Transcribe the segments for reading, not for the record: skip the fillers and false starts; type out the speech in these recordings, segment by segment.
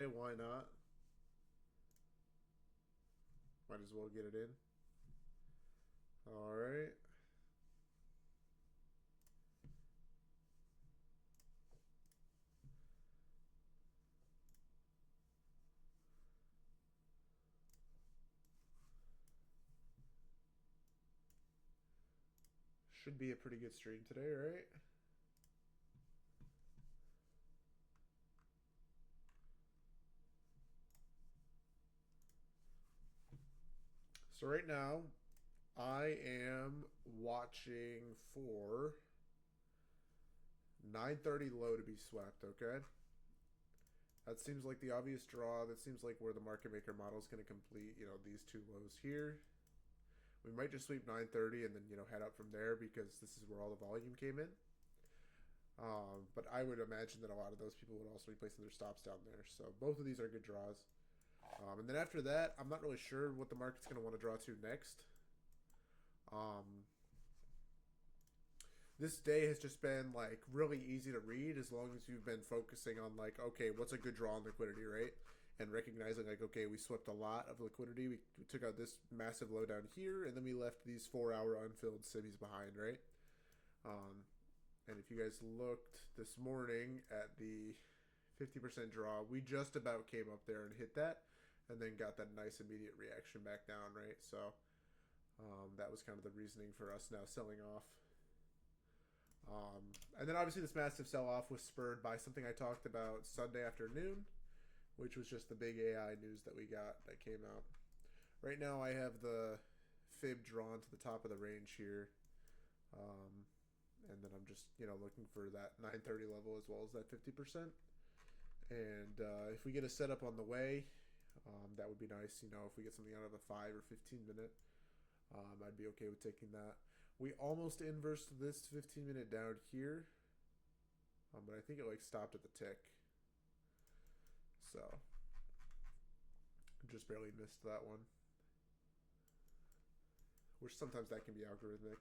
Hey, why not? Might as well get it in. All right. Should be a pretty good stream today, right? So right now, I am watching for 9:30 low to be swept. Okay, that seems like the obvious draw. That seems like where the market maker model is going to complete. These two lows here. We might just sweep 9:30 and then head up from there because this is where all the volume came in. But I would imagine that a lot of those people would also be placing their stops down there. So both of these are good draws. And then after that, I'm not really sure what the market's going to want to draw to next. Um, this day has just been like really easy to read as long as you've been focusing on like, okay, what's a good draw on liquidity, right? And recognizing like, okay, we swept a lot of liquidity. We took out this massive low down here, and then we left these 4 hour unfilled civvies behind, right? Um, and if you guys looked this morning at the 50% draw, we just about came up there and hit that, and then got that nice immediate reaction back down, right? So that was kind of the reasoning for us now selling off. And then obviously this massive sell off was spurred by something I talked about Sunday afternoon, which was just the big AI news that we got that came out. Right now I have the fib drawn to the top of the range here. Um, and then I'm just looking for that 930 level as well as that 50%. And if we get a setup on the way, that would be nice. If we get something out of a 5 or 15 minute, I'd be okay with taking that. We almost inversed this 15-minute down here, but I think it like stopped at the tick. So just barely missed that one. Which sometimes that can be algorithmic.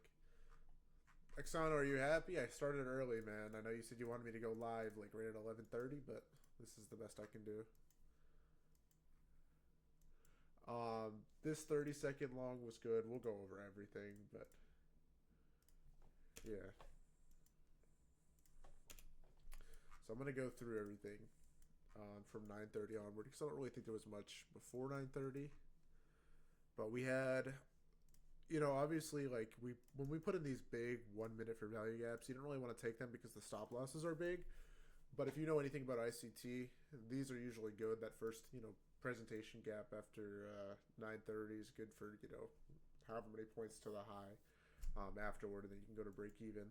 Exxon, are you happy? I started early, man. I know you said you wanted me to go live like right at 11:30, but this is the best I can do. This 30-second long was good. We'll go over everything, but yeah. So I'm gonna go through everything from 9:30 onward because I don't really think there was much before 9:30. But we had, obviously like when we put in these big 1 minute for value gaps, you don't really want to take them because the stop losses are big. But if you know anything about ICT, these are usually good. That first, presentation gap after 9:30 is good for however many points to the high afterward, and then you can go to break even.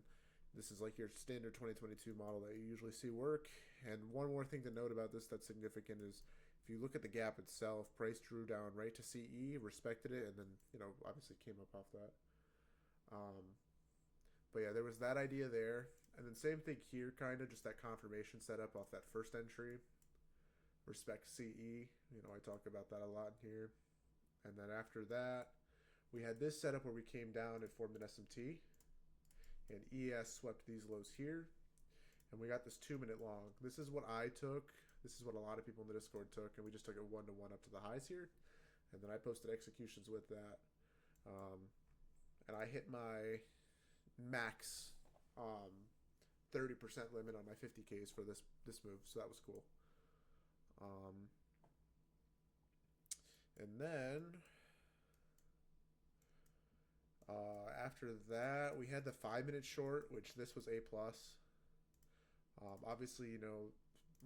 This is like your standard 2022 model that you usually see work. And one more thing to note about this that's significant is if you look at the gap itself, price drew down right to CE, respected it, and then obviously came up off that. Um, but yeah, there was that idea there, and then same thing here, kind of just that confirmation setup off that first entry. Respect CE, I talk about that a lot here. And then after that, we had this setup where we came down and formed an SMT, and ES swept these lows here, and we got this 2 minute long. This is what I took. This is what a lot of people in the Discord took, and we just took it 1-to-1 up to the highs here, and then I posted executions with that, um, and I hit my max 30% limit on my 50Ks for this move, so that was cool. Um, and then after that, we had the 5 minute short, which this was A plus. Obviously,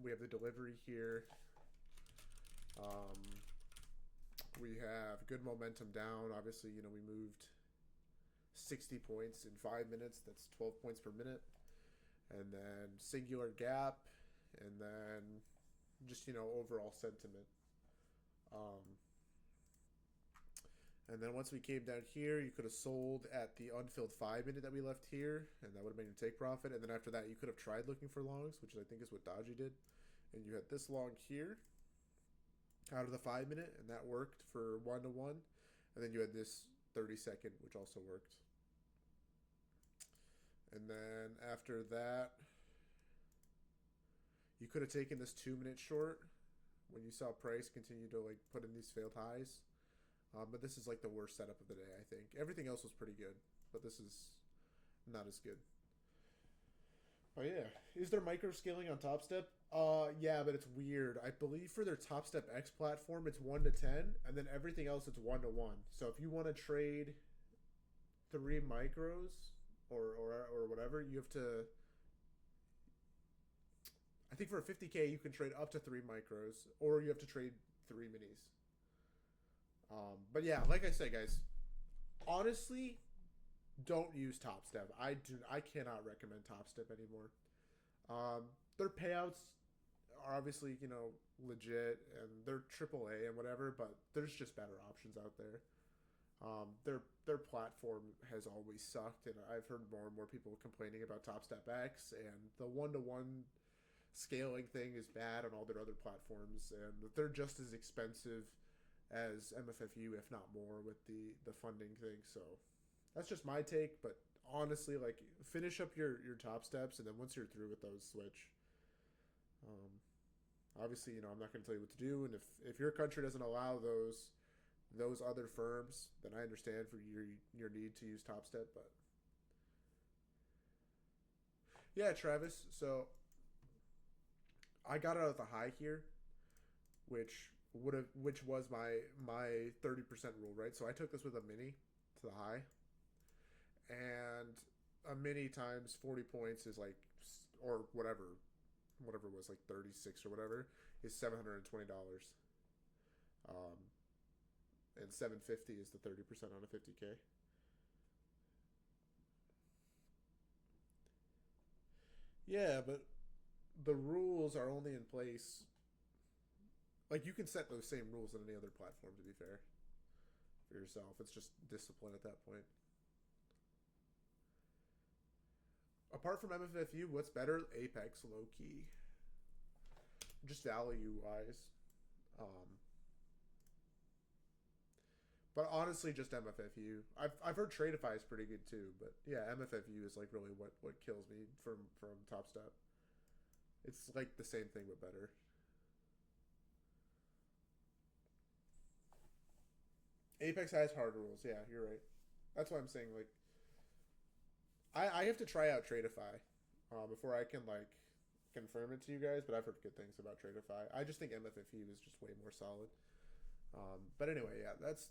we have the delivery here. Um, we have good momentum down. Obviously, we moved 60 points in 5 minutes. That's 12 points per minute. And then singular gap, and then just overall sentiment. Um, and then once we came down here, you could have sold at the unfilled 5 minute that we left here, and that would have been your take profit. And then after that, you could have tried looking for longs, which I think is what Dodgy did. And you had this long here out of the 5 minute, and that worked for 1-to-1. And then you had this 30-second, which also worked. And then after that, you could have taken this 2 minute short, when you saw price continue to like put in these failed highs. But this is like the worst setup of the day, I think. Everything else was pretty good, but this is not as good. Oh yeah, is there micro scaling on Top Step? Yeah, but it's weird. I believe for their Top Step X platform, it's 1 to 10, and then everything else it's 1 to 1. So if you want to trade 3 micros or whatever, you have to. I think for a 50K you can trade up to 3 micros, or you have to trade 3 minis. But yeah, like I said, guys, honestly, don't use Top Step. I cannot recommend Top Step anymore. Their payouts are obviously legit and they're AAA and whatever, but there's just better options out there. Their platform has always sucked, and I've heard more and more people complaining about Top Step X, and the 1 to 1 scaling thing is bad on all their other platforms, and they're just as expensive as MFFU, if not more, with the funding thing. So that's just my take, but honestly, like, finish up your top steps, and then once you're through with those, switch. Um, Obviously, I'm not going to tell you what to do, and if your country doesn't allow those other firms, then I understand for your need to use Top Step. But yeah, Travis. So I got out of the high here, which was my 30% rule, right? So I took this with a mini to the high, and a mini times 40 points is like, or whatever it was, like 36 or whatever, is $720. Um, and 750 is the 30% on a 50K. Yeah, but the rules are only in place. Like, you can set those same rules on any other platform, to be fair, for yourself. It's just discipline at that point. Apart from MFFU, what's better? Apex, low key. Just value wise. Um, but honestly, just MFFU. I've heard Tradeify is pretty good too, but yeah, MFFU is like really what kills me from Top Step. It's like the same thing but better. Apex has hard rules. Yeah, you're right. That's why I'm saying, like, I have to try out Tradeify before I can like confirm it to you guys. But I've heard good things about Tradeify. I just think MFFU is just way more solid. But anyway, yeah, that's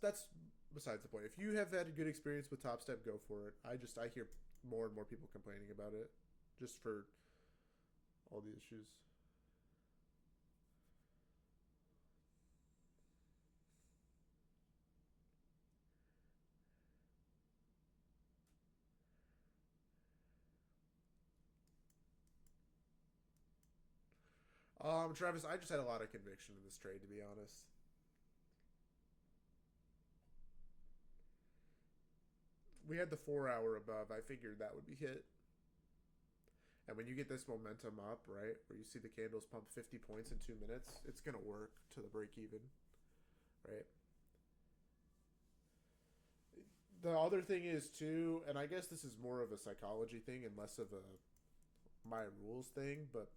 besides the point. If you have had a good experience with Top Step, go for it. I hear more and more people complaining about it, just for all the issues. Travis, I just had a lot of conviction in this trade, to be honest. We had the 4 hour above. I figured that would be hit. And when you get this momentum up, right, where you see the candles pump 50 points in 2 minutes, it's gonna work to the break even, right? The other thing is too, and I guess this is more of a psychology thing and less of a my rules thing, but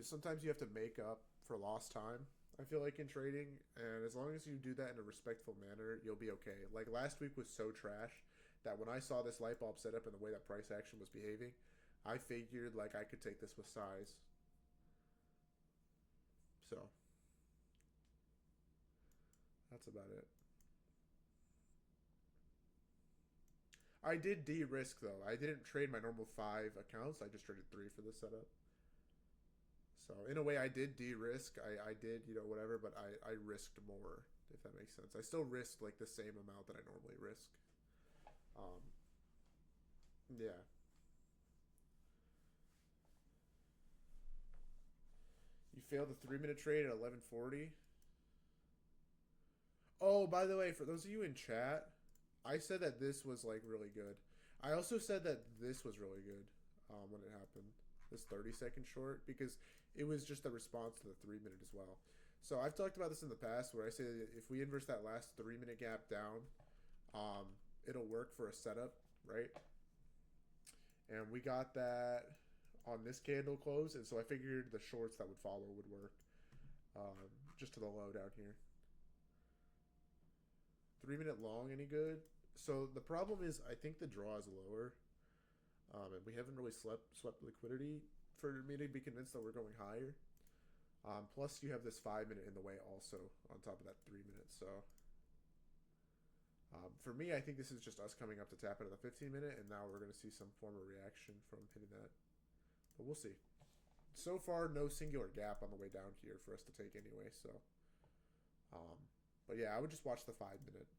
sometimes you have to make up for lost time. I feel like in trading, and as long as you do that in a respectful manner, you'll be okay. Like last week was so trash that when I saw this light bulb set up and the way that price action was behaving, I figured like I could take this with size. So that's about it. I did de-risk though. I didn't trade my normal 5 accounts. I just traded 3 for the setup. So in a way, I did de-risk. I did whatever, but I risked more, if that makes sense. I still risked like the same amount that I normally risk. Um, yeah. You failed the 3 minute trade at 11:40. Oh, by the way, for those of you in chat, I said that this was like really good. I also said that this was really good when it happened. This 30-second short, because it was just a response to the 3 minute as well. So I've talked about this in the past where I say that if we inverse that last 3 minute gap down, um, it'll work for a setup, right? And we got that on this candle close, and so I figured the shorts that would follow would work. just to the low down here. 3 minute long, any good? So the problem is, I think the draw is lower, and we haven't really swept liquidity for me to be convinced that we're going higher. Plus, you have this 5 minute in the way also on top of that 3 minutes. So for me, I think this is just us coming up to tap into the 15 minute, and now we're going to see some form of reaction from hitting that. But we'll see. So far, no singular gap on the way down here for us to take anyway. So, but yeah, I would just watch the 5 minute.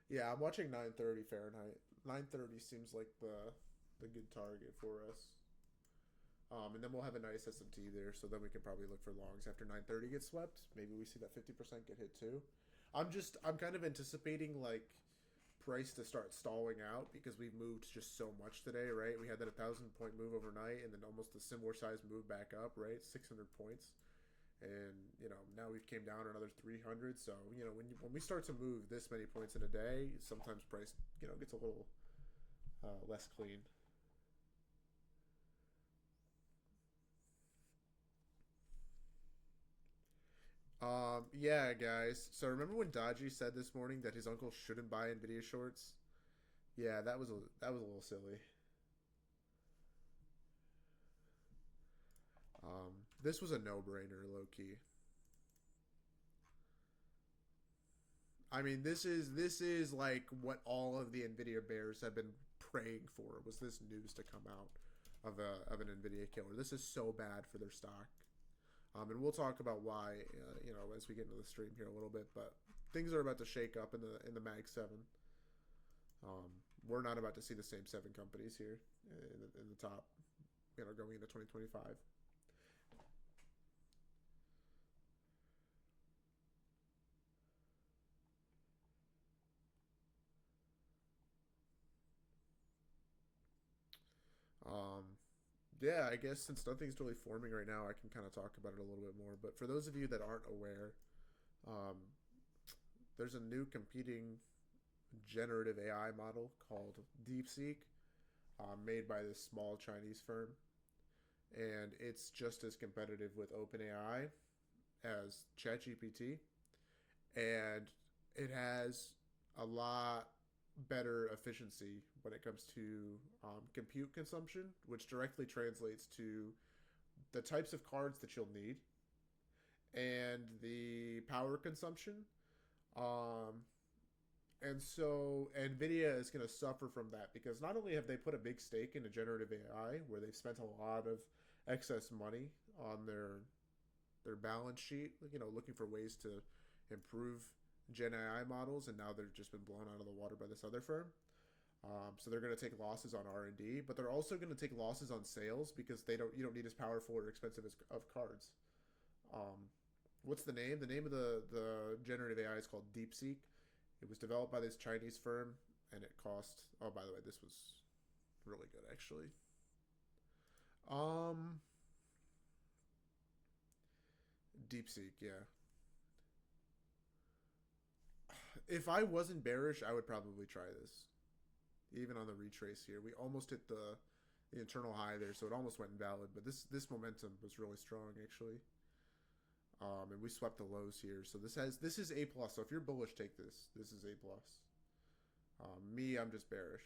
Yeah, I'm watching 9:30 Fahrenheit. 9:30 seems like the good target for us. And then we'll have a nice SMT there, so then we can probably look for longs after 9:30 gets swept. Maybe we see that 50% get hit too. I'm kind of anticipating like price to start stalling out because we've moved just so much today, right? We had that 1,000 point move overnight, and then almost a similar size move back up, right? 600 points, and now we've came down another 300. So when we start to move this many points in a day, sometimes price gets a little less clean. Yeah, guys. So remember when Dodgy said this morning that his uncle shouldn't buy Nvidia shorts? Yeah, that was a little silly. This was a no-brainer, low key. I mean, this is like what all of the Nvidia bears have been praying for. Was this news to come out of an Nvidia killer? This is so bad for their stock. And we'll talk about why, as we get into the stream here a little bit. But things are about to shake up in the Mag Seven. Um, we're not about to see the same seven companies here in the top, going into 2025. Um, yeah, I guess since nothing's really forming right now, I can kind of talk about it a little bit more. But for those of you that aren't aware, um, there's a new competing generative AI model called DeepSeek, made by this small Chinese firm, and it's just as competitive with OpenAI as ChatGPT, and it has a lot better efficiency when it comes to compute consumption, which directly translates to the types of cards that you'll need and the power consumption. Um, and so Nvidia is going to suffer from that because not only have they put a big stake into generative AI, where they've spent a lot of excess money on their balance sheet, looking for ways to improve Gen AI models, and now they've just been blown out of the water by this other firm. So they're going to take losses on R&D, but they're also going to take losses on sales because you don't need as powerful or expensive of cards. Um, what's the name? The name of the generative AI is called DeepSeek. It was developed by this Chinese firm, and it cost. Oh, by the way, this was really good actually. Um, DeepSeek, yeah. If I wasn't bearish, I would probably try this. Even on the retrace here, we almost hit the internal high there, so it almost went invalid. But this momentum was really strong actually, and we swept the lows here. So this is A plus. So if you're bullish, take this. This is A plus. Me, I'm just bearish.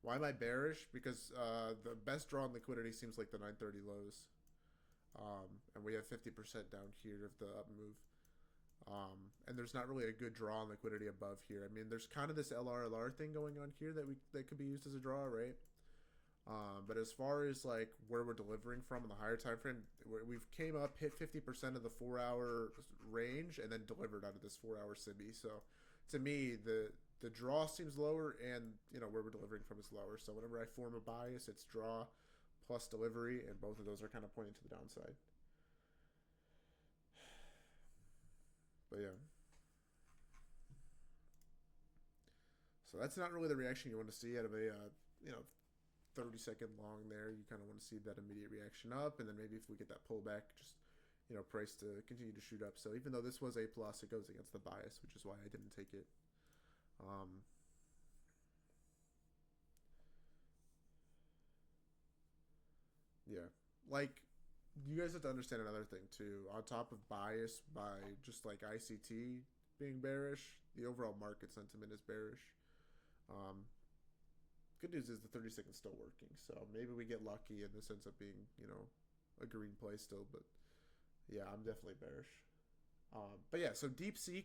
Why am I bearish? Because the best draw in liquidity seems like the 930 lows, and we have 50% down here of the up move. And there's not really a good draw on liquidity above here. I mean, there's kind of this LRLR thing going on here that could be used as a draw, right? But as far as like where we're delivering from in the higher time frame, we've came up, hit 50% of the 4 hour range, and then delivered out of this 4 hour SIBI. So to me, the draw seems lower, and where we're delivering from is lower. So whenever I form a bias, it's draw plus delivery, and both of those are kind of pointing to the downside. But yeah. So that's not really the reaction you want to see out of a 30-second long there. You kind of want to see that immediate reaction up, and then maybe if we get that pullback, just price to continue to shoot up. So even though this was A plus, it goes against the bias, which is why I didn't take it. Um, yeah, like you guys have to understand another thing too. On top of bias by just like ICT being bearish, the overall market sentiment is bearish. Um, Good news is the 30 second is still working, so maybe we get lucky and this ends up being a green play still. But yeah, I'm definitely bearish. But yeah, so DeepSeek,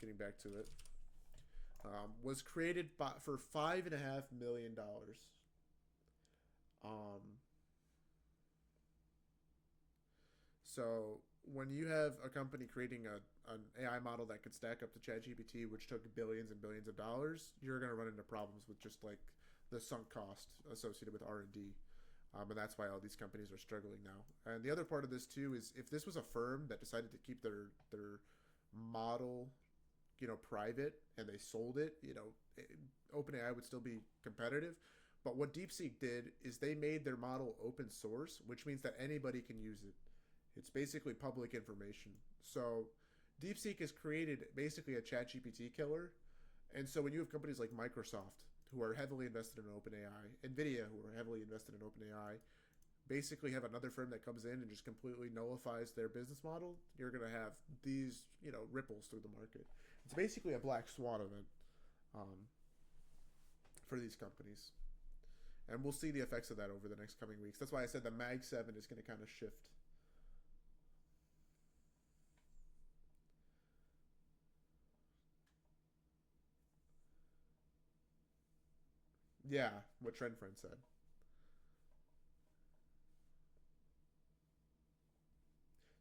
getting back to it, was created for $5.5 million. Um, so when you have a company creating an AI model that could stack up to ChatGPT, which took billions and billions of dollars, you're going to run into problems with just like the sunk cost associated with R&D. And that's why all these companies are struggling now. And the other part of this too is if this was a firm that decided to keep their model, private, and they sold it, OpenAI would still be competitive. But what DeepSeek did is they made their model open source, which means that anybody can use it. It's basically public information. So DeepSeek has created basically a ChatGPT killer. And so when you have companies like Microsoft, who are heavily invested in OpenAI, NVIDIA, who are heavily invested in OpenAI, basically have another firm that comes in and just completely nullifies their business model, you're going to have these, ripples through the market. It's basically a black swan event for these companies. And we'll see the effects of that over the next coming weeks. That's why I said the Mag 7 is going to kind of shift. Yeah, what Trend Friend said.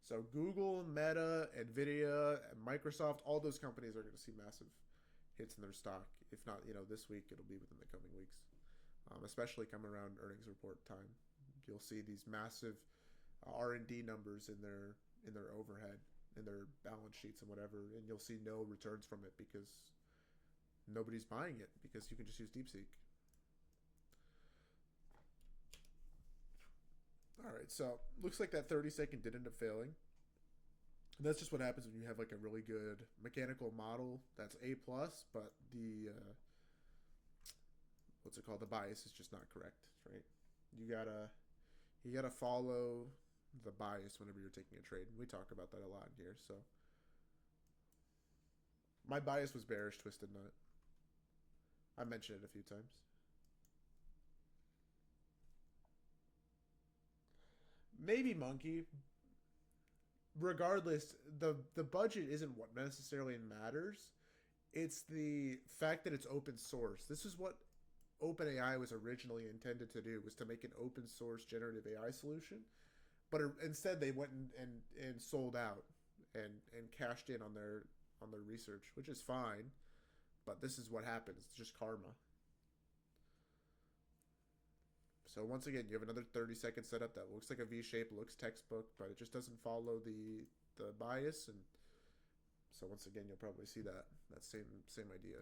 So Google, Meta, Nvidia, and Microsoft, all those companies are going to see massive hits in their stock. If not, this week, it'll be within the coming weeks. Especially coming around earnings report time, you'll see these massive R&D numbers in their overhead, in their balance sheets and whatever, and you'll see no returns from it because nobody's buying it because you can just use DeepSeek. All right, so looks like that 30 second did end up failing. And that's just what happens when you have like a really good mechanical model that's A plus, but the what's it called? The bias is just not correct, right? You gotta follow the bias whenever you're taking a trade. We talk about that a lot here. So my bias was bearish twisted nut. I mentioned it a few times. Maybe monkey. Regardless, the budget isn't what necessarily matters. It's the fact that it's open source. This is what OpenAI was originally intended to do, was to make an open source generative AI solution. But instead, they went and sold out and cashed in on their research, which is fine. But this is what happens. It's just karma. So once again, you have another 30 second setup that looks like a V shape, looks textbook, but it just doesn't follow the bias, and so once again, you'll probably see that same idea.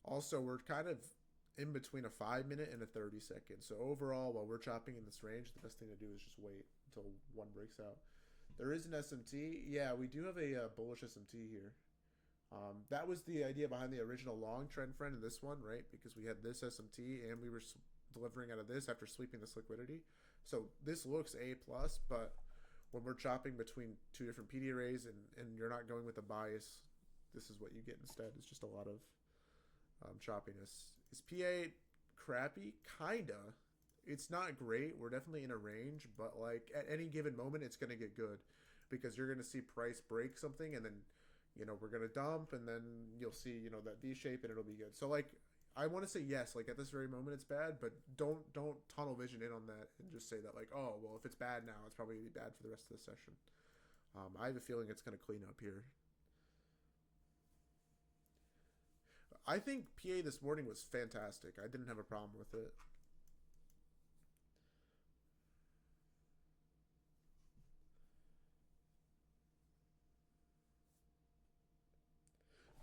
Also, we're kind of in between a 5 minute and a 30 second. So overall, while we're chopping in this range, the best thing to do is just wait until one breaks out. There is an SMT. Yeah, we do have a bullish SMT here. That was the idea behind the original long trend friend in this one, right? Because we had this SMT and we were delivering out of this after sweeping this liquidity. So this looks A plus, but when we're chopping between two different PD arrays and you're not going with a bias, this is what you get instead. It's just a lot of choppiness. Is PA crappy? Kinda. It's not great. We're definitely in a range, but like at any given moment, it's going to get good because you're going to see price break something and then we're gonna dump, and then you'll see, that V shape, and it'll be good. So like, I want to say yes, like at this very moment it's bad, but don't tunnel vision in on that and just say that like, oh well, if it's bad now, it's probably gonna be bad for the rest of the session. I have a feeling it's gonna clean up here. I think PA this morning was fantastic. I didn't have a problem with it.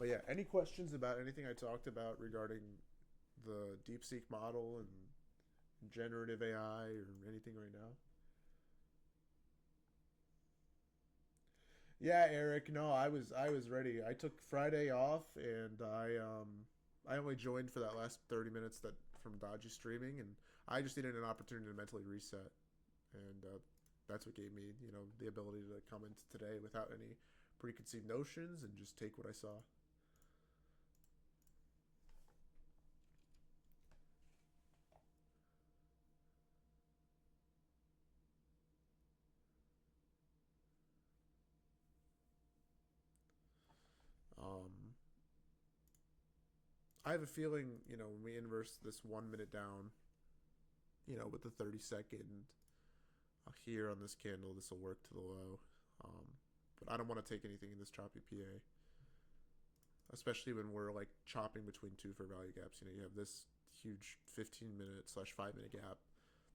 But yeah, any questions about anything I talked about regarding the DeepSeek model and generative AI or anything right now? Yeah, Eric. No, I was ready. I took Friday off, and I only joined for that last 30 minutes that from Dodgy streaming, and I just needed an opportunity to mentally reset, and that's what gave me the ability to come into today without any preconceived notions and just take what I saw. Um, I have a feeling when we inverse this 1 minute down, with the 30 second here on this candle, this will work to the low. Um, but I don't want to take anything in this choppy PA, especially when we're like chopping between two fair value gaps. You have this huge 15 minute/5 minute gap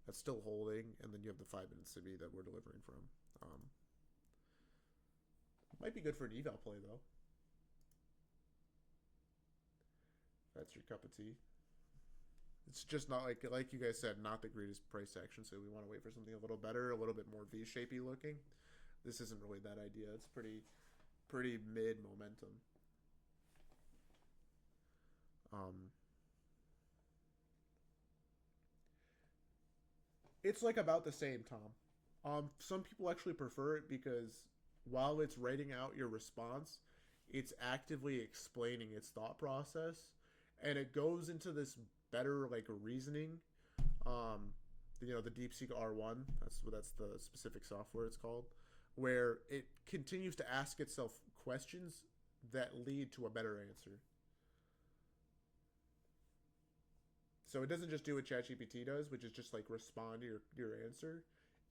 that's still holding, and then you have the 5 minute CB that we're delivering from. Um, Might be good for an eval play though. That's your cup of tea. It's just not like you guys said, not the greatest price action. So we want to wait for something a little better, a little bit more V-shapey looking. This isn't really that idea. It's pretty mid momentum. Um, it's like about the same, Tom. Some people actually prefer it because while it's writing out your response, it's actively explaining its thought process, and it goes into this better like reasoning. Um, the DeepSeek R1. That's the specific software it's called, where it continues to ask itself questions that lead to a better answer. So it doesn't just do what ChatGPT does, which is just like respond to your answer.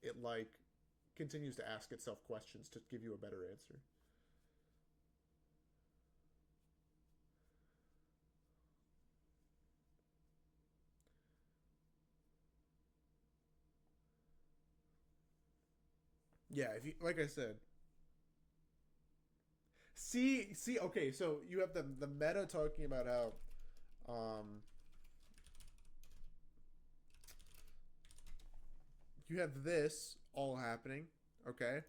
It like continues to ask itself questions to give you a better answer. Yeah, if you like I said, see. Okay, so you have the meta talking about how you have this all happening, okay,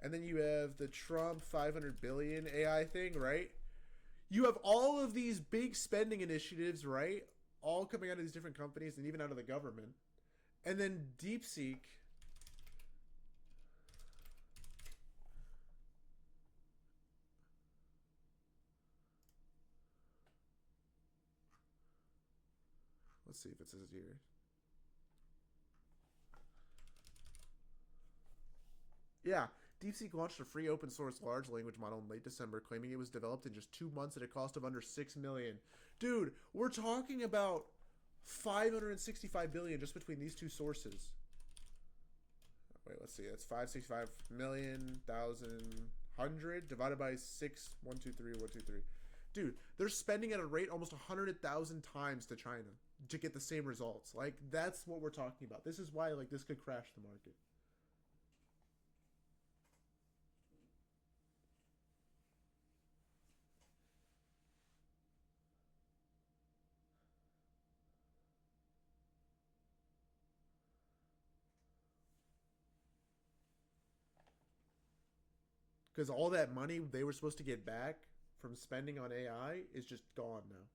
and then you have the Trump 500 billion AI thing, right? You have all of these big spending initiatives, right? All coming out of these different companies and even out of the government. And then DeepSeek, let's see if it says here. Yeah, DeepSeek launched a free open source large language model in late December, claiming it was developed in just 2 months at a cost of under 6 million. Dude, we're talking about 565 billion just between these two sources. Wait, let's see. That's 565 million thousand hundred divided by 6 1 2 3 1 2 3. Dude, they're spending at a rate almost 100,000 times to China to get the same results. Like that's what we're talking about. This is why like this could crash the market. Because all that money they were supposed to get back from spending on AI is just gone now.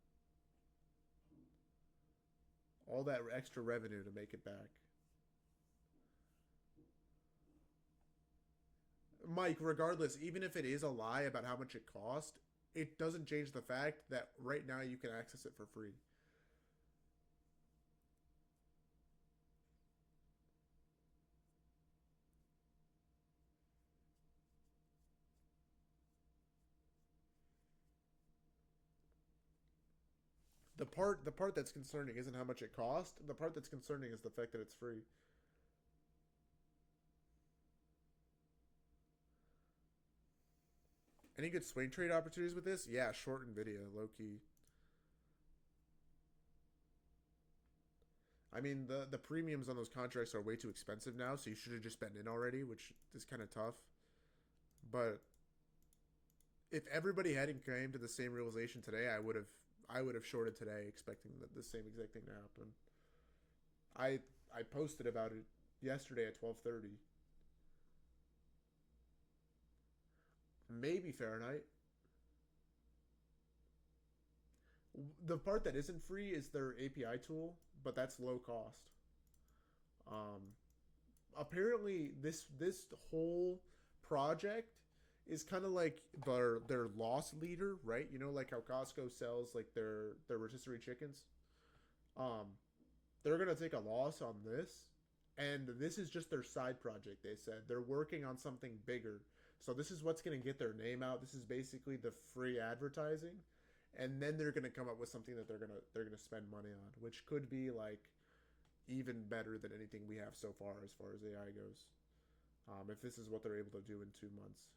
All that extra revenue to make it back. Mike, regardless, even if it is a lie about how much it cost, it doesn't change the fact that right now you can access it for free. The part that's concerning isn't how much it cost. The part that's concerning is the fact that it's free. Any good swing trade opportunities with this? Yeah, short Nvidia, low key. I mean the premiums on those contracts are way too expensive now, so you should have just been in already, which is kind of tough. But if everybody hadn't came to the same realization today, I would have shorted today, expecting the same exact thing to happen. I I posted about it yesterday at 12:30. Maybe Fahrenheit. The part that isn't free is their API tool, but that's low cost. Um, Apparently this whole project is kind of like their loss leader, right? You know, like how Costco sells like their rotisserie chickens. Um, they're gonna take a loss on this, and this is just their side project. They said they're working on something bigger, so this is what's gonna get their name out. This is basically the free advertising, and then they're gonna come up with something that they're gonna spend money on, which could be like even better than anything we have so far as AI goes. If this is what they're able to do in 2 months,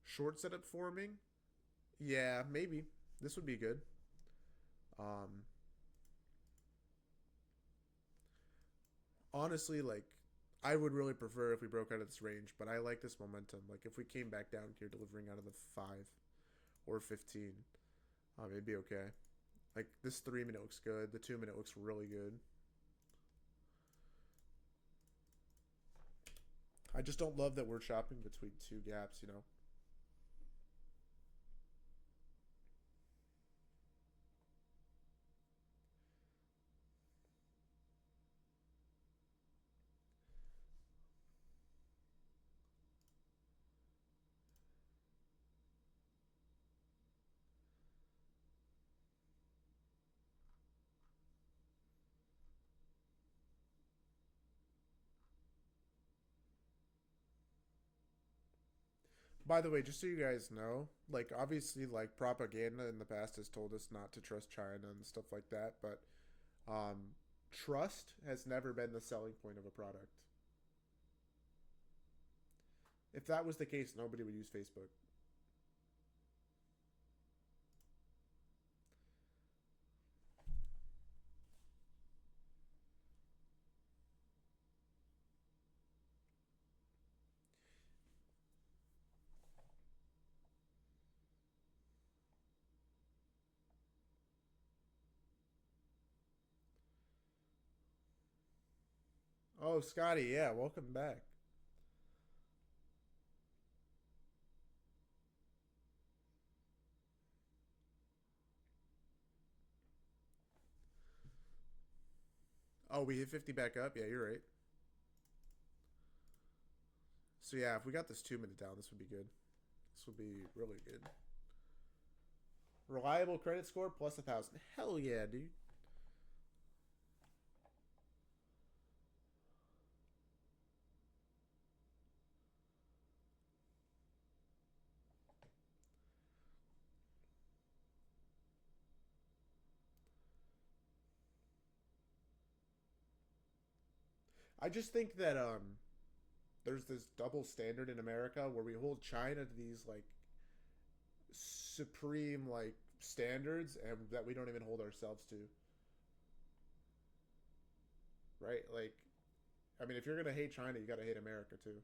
short setup forming, yeah, maybe this would be good. Um, Honestly, like I would really prefer if we broke out of this range, but I like this momentum. Like if we came back down here delivering out of the 5 or 15, it'd be okay. Like this 3 minute looks good. The 2 minute looks really good. I just don't love that we're shopping between two gaps. You know. By the way, just so you guys know, like obviously, like propaganda in the past has told us not to trust China and stuff like that, but um, trust has never been the selling point of a product. If that was the case, nobody would use Facebook. Oh, Scotty, yeah, welcome back. Oh, we hit 50 back up. Yeah, you're right. So yeah, if we got this 2 minute down, this would be good. This would be really good. Reliable credit score plus 1,000. Hell yeah, dude. I just think that there's this double standard in America where we hold China to these like supreme like standards and that we don't even hold ourselves to, right? Like, I mean, if you're gonna hate China, you gotta hate America too.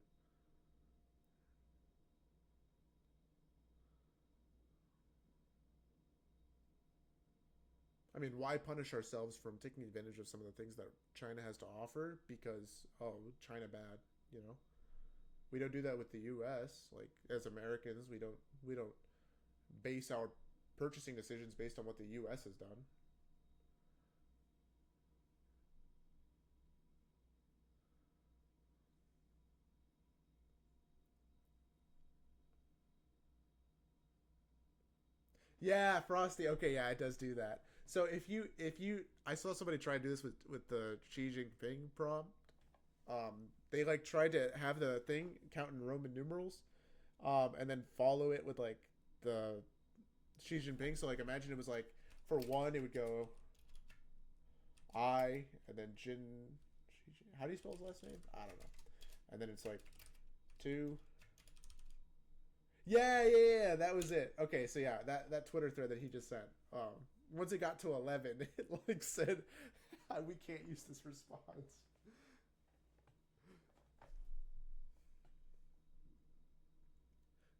I mean, why punish ourselves from taking advantage of some of the things that China has to offer because China bad, you know? We don't do that with the U.S. Like as Americans, we don't base our purchasing decisions based on what the U.S. has done. Yeah, Frosty. Okay, yeah, it does do that. So I saw somebody try to do this with the Xi Jinping prompt. They like tried to have the thing count in Roman numerals, and then follow it with like the Xi Jinping. So like, imagine it was like for one, it would go I, and then Jin. How do you spell his last name? I don't know. And then it's like two. Yeah. That was it. Okay, so yeah, that Twitter thread that he just sent. Once it got to 11, it like said, "We can't use this response."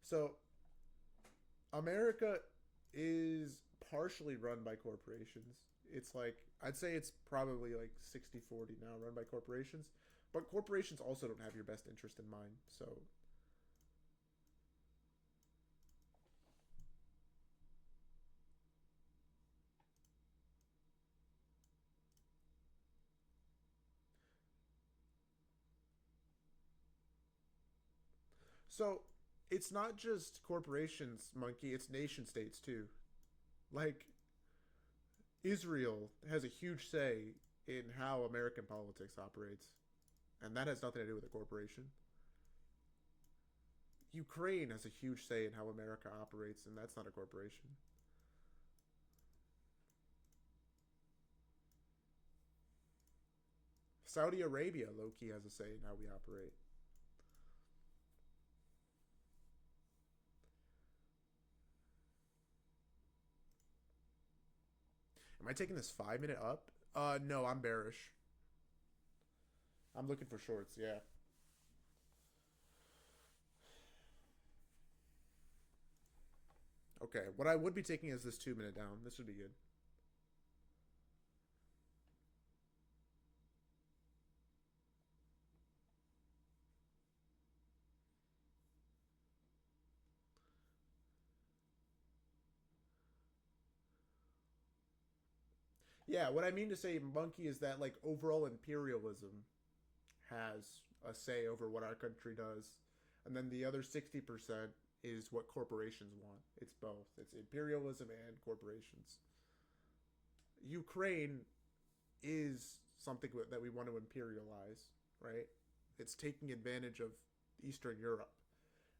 So America is partially run by corporations. It's like I'd say it's probably like 60-40 now run by corporations, but corporations also don't have your best interest in mind. So so it's not just corporations, monkey, it's nation states too. Like Israel has a huge say in how American politics operates, and that has nothing to do with a corporation. Ukraine has a huge say in how America operates, and that's not a corporation. Saudi Arabia, low key, has a say in how we operate. Am I taking this 5 minute up? No, I'm bearish. I'm looking for shorts. Yeah. Okay. What I would be taking is this 2 minute down. This would be good. Yeah. What I mean to say, monkey, is that like overall imperialism has a say over what our country does, and then the other 60% is what corporations want. It's both. It's imperialism and corporations. Ukraine is something that we want to imperialize, right? It's taking advantage of Eastern Europe.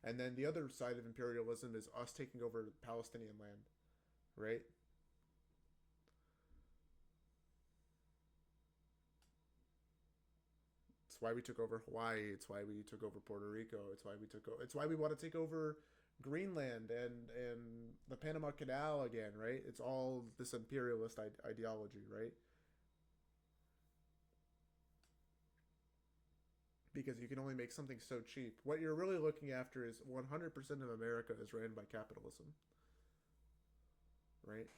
And then the other side of imperialism is us taking over Palestinian land, right? It's why we took over Hawaii. It's why we took over Puerto Rico. It's why we want to take over Greenland and the Panama Canal again, right? It's all this imperialist ideology, right? Because you can only make something so cheap. What you're really looking after is 100% of America is ran by capitalism, right?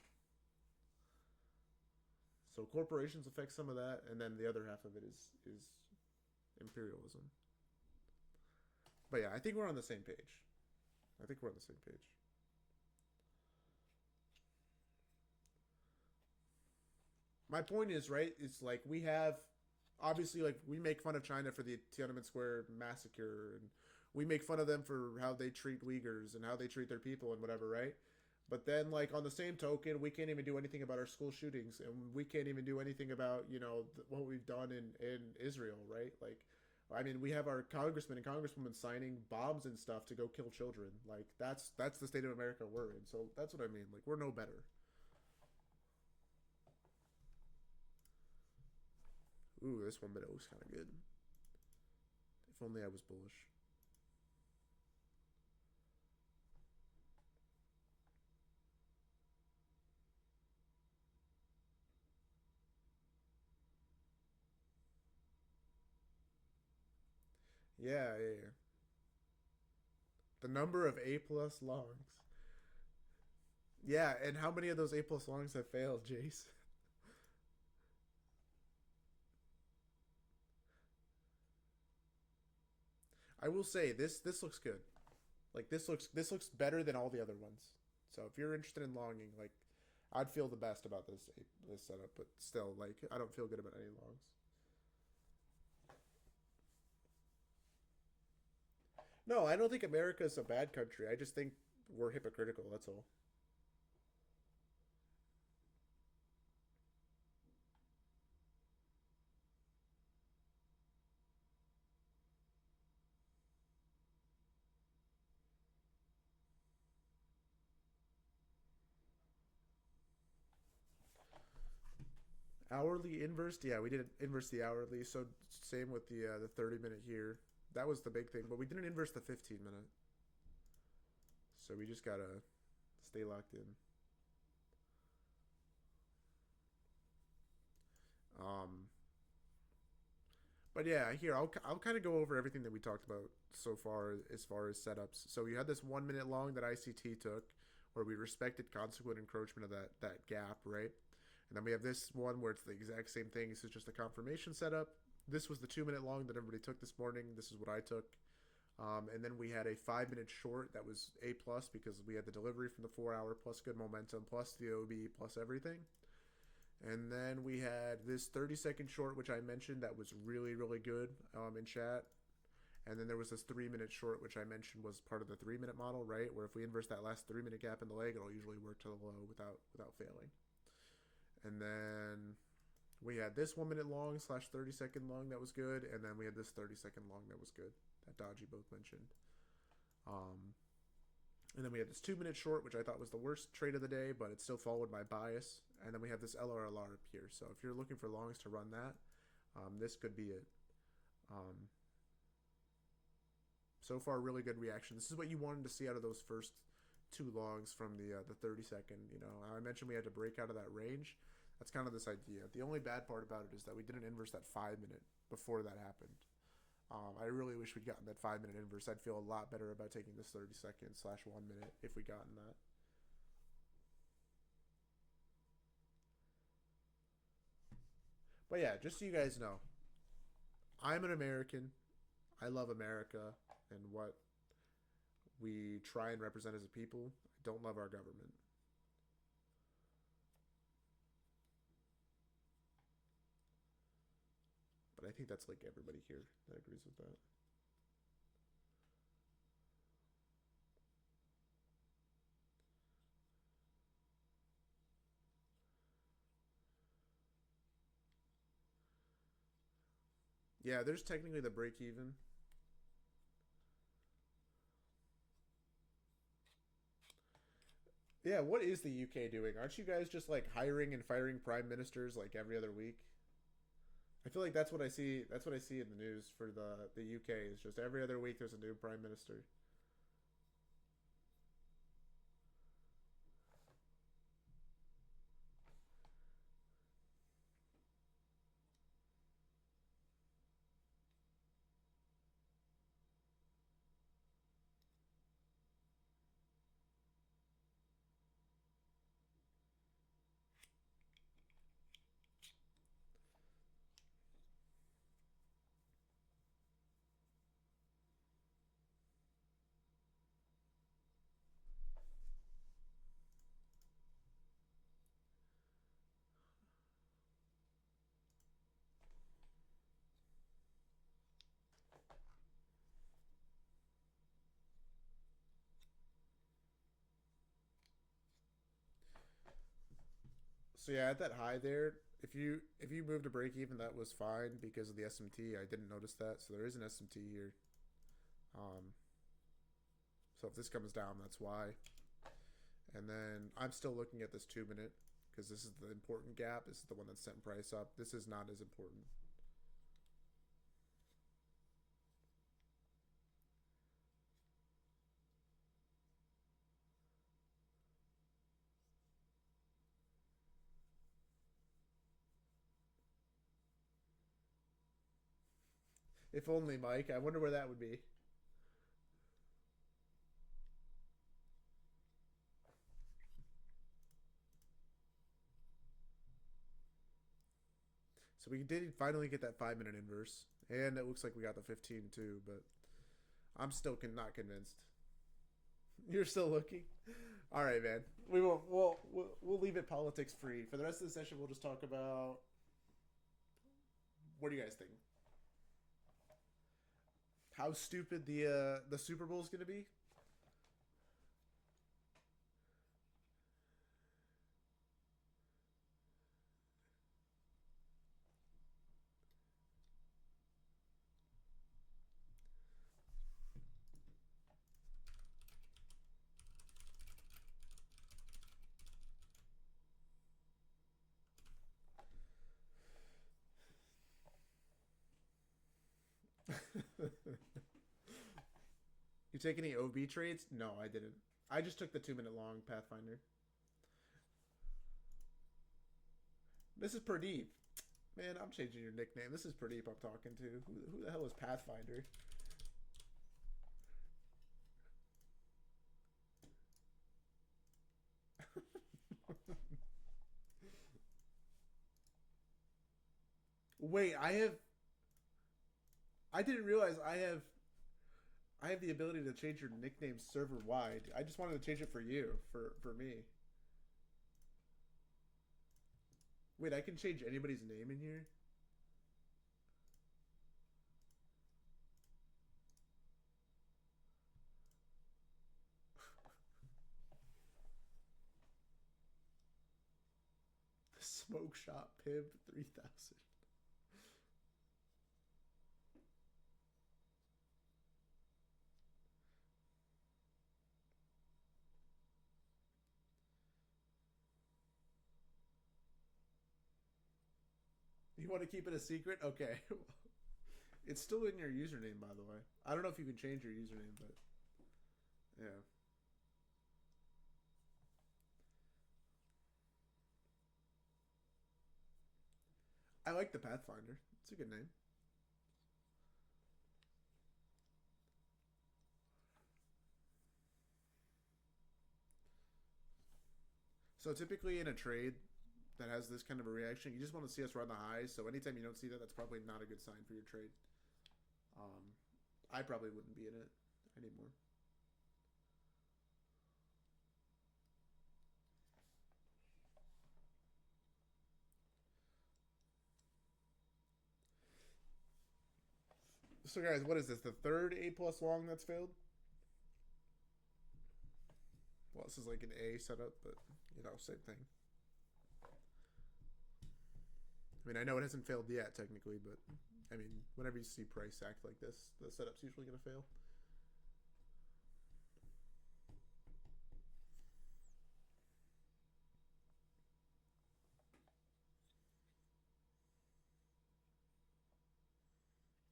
So corporations affect some of that, and then the other half of it is imperialism. But yeah, I think we're on the same page. I think we're on the same page. My point is, right, it's like we have obviously, like, we make fun of China for the Tiananmen Square massacre, and we make fun of them for how they treat Uyghurs and how they treat their people and whatever, right? But then, like, on the same token, we can't even do anything about our school shootings, and we can't even do anything about what we've done in Israel, right? Like, I mean, we have our congressmen and congresswomen signing bombs and stuff to go kill children. Like, that's the state of America we're in. So that's what I mean. Like, we're no better. Ooh, this 1 minute looks kind of good. If only I was bullish. Yeah, yeah, yeah. The number of A plus longs. Yeah, and how many of those A plus longs have failed, Jace? I will say this looks good. Like this looks better than all the other ones. So if you're interested in longing, like I'd feel the best about this setup, but still, like I don't feel good about any longs. No, I don't think America's a bad country. I just think we're hypocritical. That's all. Hourly inversed, yeah, we didn't inverse the hourly. So same with the 30 minute here. That was the big thing, but we didn't inverse the 15 minute. So we just gotta stay locked in. Um, but yeah, here I'll kind of go over everything that we talked about so far as setups. So you had this 1 minute long that ICT took. where we respected consequent encroachment of that gap, right? And then we have this one where it's the exact same thing. This is just a confirmation setup. This was the 2 minute long that everybody took this morning. This is what I took. And then we had a 5 minute short that was A plus because we had the delivery from the 4 hour plus good momentum plus the OB plus everything. And then we had this 30-second short, which I mentioned that was really, really good in chat. And then there was this 3 minute short, which I mentioned was part of the 3 minute model, right? Where if we inverse that last 3 minute gap in the leg, it'll usually work to the low without failing. And then we had this 1 minute long / 30-second long that was good. And then we had this 30-second long that was good that Dodgy both mentioned. And then we had this 2 minute short, which I thought was the worst trade of the day, but it's still followed by bias. And then we have this LRLR up here. So if you're looking for longs to run that, this could be it. So far, really good reaction. This is what you wanted to see out of those first two longs from the 30-second. You know, I mentioned we had to break out of that range. That's kind of this idea. The only bad part about it is that we didn't inverse that 5 minute before that happened. I really wish we'd gotten that 5 minute inverse. I'd feel a lot better about taking this 30-second / 1 minute if we gotten that. But yeah, just so you guys know, I'm an American. I love America and what we try and represent as a people. I don't love our government. But I think that's like everybody here that agrees with that. Yeah, there's technically the break even. Yeah, what is the UK doing? Aren't you guys just like hiring and firing prime ministers like every other week? I feel like that's what I see. That's what I see in the news for the UK. Is just every other week there's a new prime minister. So yeah, at that high there, if you moved to break even, that was fine because of the SMT. I didn't notice that, so there is an SMT here. Um, so if this comes down, that's why. And then I'm still looking at this 2 minute because this is the important gap. This is the one that's setting price up. This is not as important. If only, Mike. I wonder where that would be. So we did finally get that 5 minute inverse, and it looks like we got the 15 too. But I'm still not convinced. You're still looking. All right, man. We will. We'll leave it politics free for the rest of the session. We'll just talk about what do you guys think? How stupid the Super Bowl is going to be? You take any OB trades? No, I didn't. I just took the 2 minute long Pathfinder. This is Pradeep. Man, I'm changing your nickname. This is Pradeep I'm talking to. Who the hell is Pathfinder? Wait, I didn't realize I have the ability to change your nickname server wide. I just wanted to change it for you, for me. Wait, I can change anybody's name in here? The Smoke Shop Pimp 3000. You want to keep it a secret? Okay. It's still in your username, by the way. I don't know if you can change your username, but yeah. I like the Pathfinder. It's a good name. So typically in a trade that has this kind of a reaction, you just want to see us run the highs. So anytime you don't see that, that's probably not a good sign for your trade. Um, I probably wouldn't be in it anymore. So guys, what is this? The third A plus long that's failed? Well, this is like an A setup, but you know, same thing. I mean, I know it hasn't failed yet technically, but I mean, whenever you see price act like this, the setup's usually going to fail.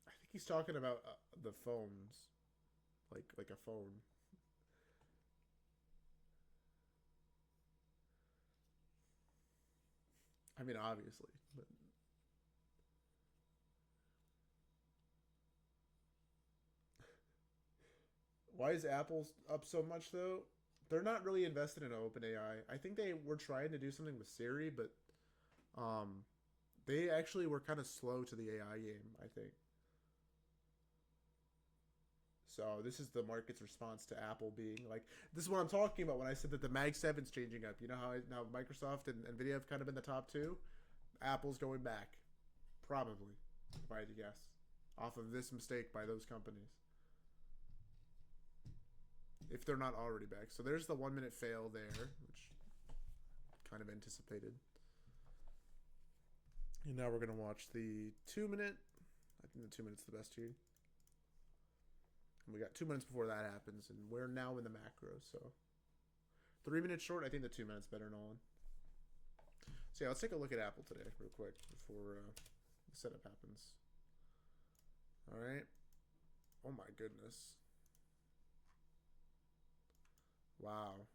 I think he's talking about the phones, like a phone. I mean, obviously, but why is Apple up so much though? They're not really invested in OpenAI. I think they were trying to do something with Siri, but um, they actually were kind of slow to the AI game. I think so. This is the market's response to Apple being like, this is what I'm talking about when I said that the Mag 7's changing up. You know how now Microsoft and Nvidia have kind of been the top two. Apple's going back, probably, if I had to guess, off of this mistake by those companies. If they're not already back. So there's the 1 minute fail there, which kind of anticipated. And now we're going to watch the 2 minute. I think the 2 minutes the best here. And we got 2 minutes before that happens, and we're now in the macro. So 3 minutes short, I think the 2 minutes better, Nolan. So yeah, let's take a look at Apple today real quick before the setup happens. All right. Oh my goodness. Wow.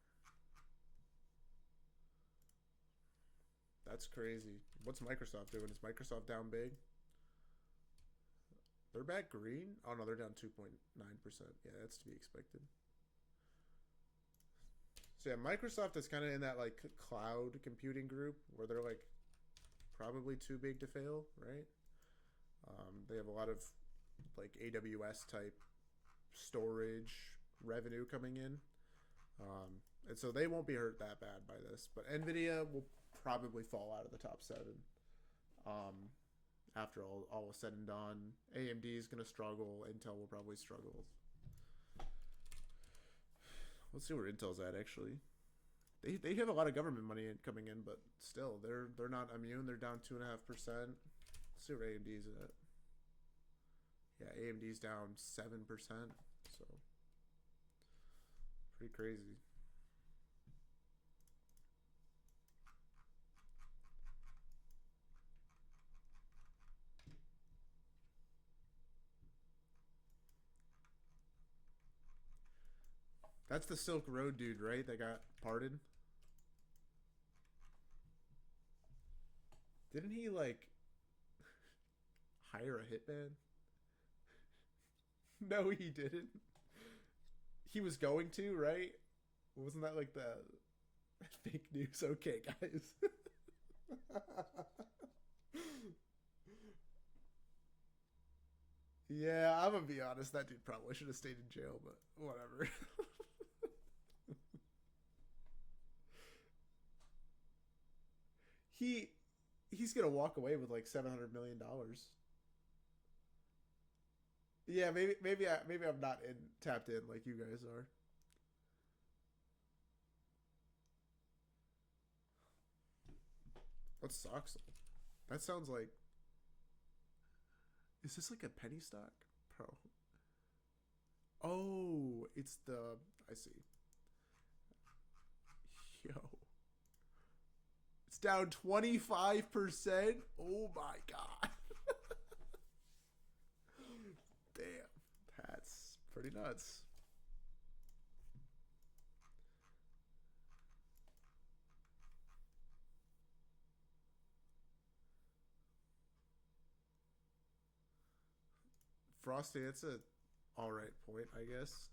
That's crazy. What's Microsoft doing? Is Microsoft down big? They're back green? Oh no, they're down 2.9%. Yeah, that's to be expected. So yeah, Microsoft is kind of in that like cloud computing group where they're like probably too big to fail, right? They have a lot of like AWS type storage revenue coming in. And so they won't be hurt that bad by this. But Nvidia will probably fall out of the top seven. After all is said and done, AMD is going to struggle. Intel will probably struggle. Let's see where Intel's at actually. They have a lot of government money coming in, but still they're not immune. They're down 2.5%. Let's see where AMD's at. Yeah, AMD's down 7%. So pretty crazy. That's the Silk Road dude, right? That got pardoned. Didn't he like hire a hitman? No, he didn't. He was going to, right? Wasn't that like the fake news? Okay, guys. Yeah, I'm gonna be honest. That dude probably should have stayed in jail, but whatever. he he's gonna walk away with like $700 million. Yeah, maybe I'm not in tapped in like you guys are. What socks? That sounds like. Is this like a penny stock, bro? Oh, it's the. I see. Yo, it's down 25%. Oh my god. Damn, that's pretty nuts. Frosty, it's a all right point, I guess.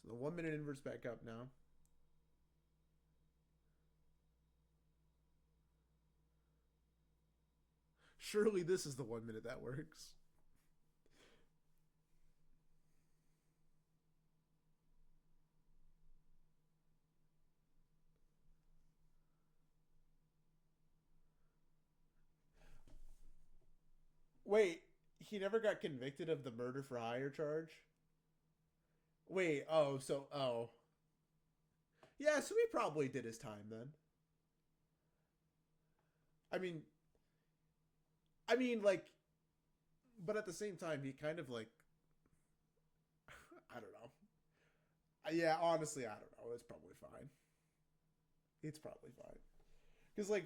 So the 1 minute inverse back up now. Surely this is the 1 minute that works. Wait, he never got convicted of the murder for hire charge? Wait, oh. Yeah, so he probably did his time then. I mean, like, but at the same time, he kind of like, I don't know. Yeah, honestly, I don't know. It's probably fine. It's probably fine. Because like,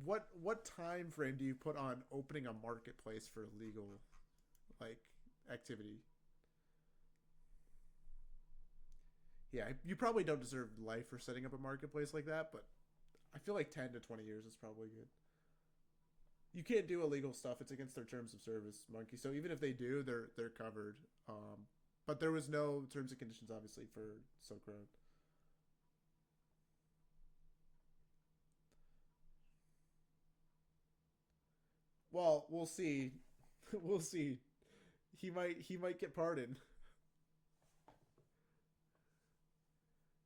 what time frame do you put on opening a marketplace for legal, like, activity? Yeah, you probably don't deserve life for setting up a marketplace like that, but I feel like 10 to 20 years is probably good. You can't do illegal stuff; it's against their terms of service, Monkey. So even if they do, they're covered. But there was no terms and conditions, obviously, for Silk Road. Well, we'll see. We'll see. He might get pardoned.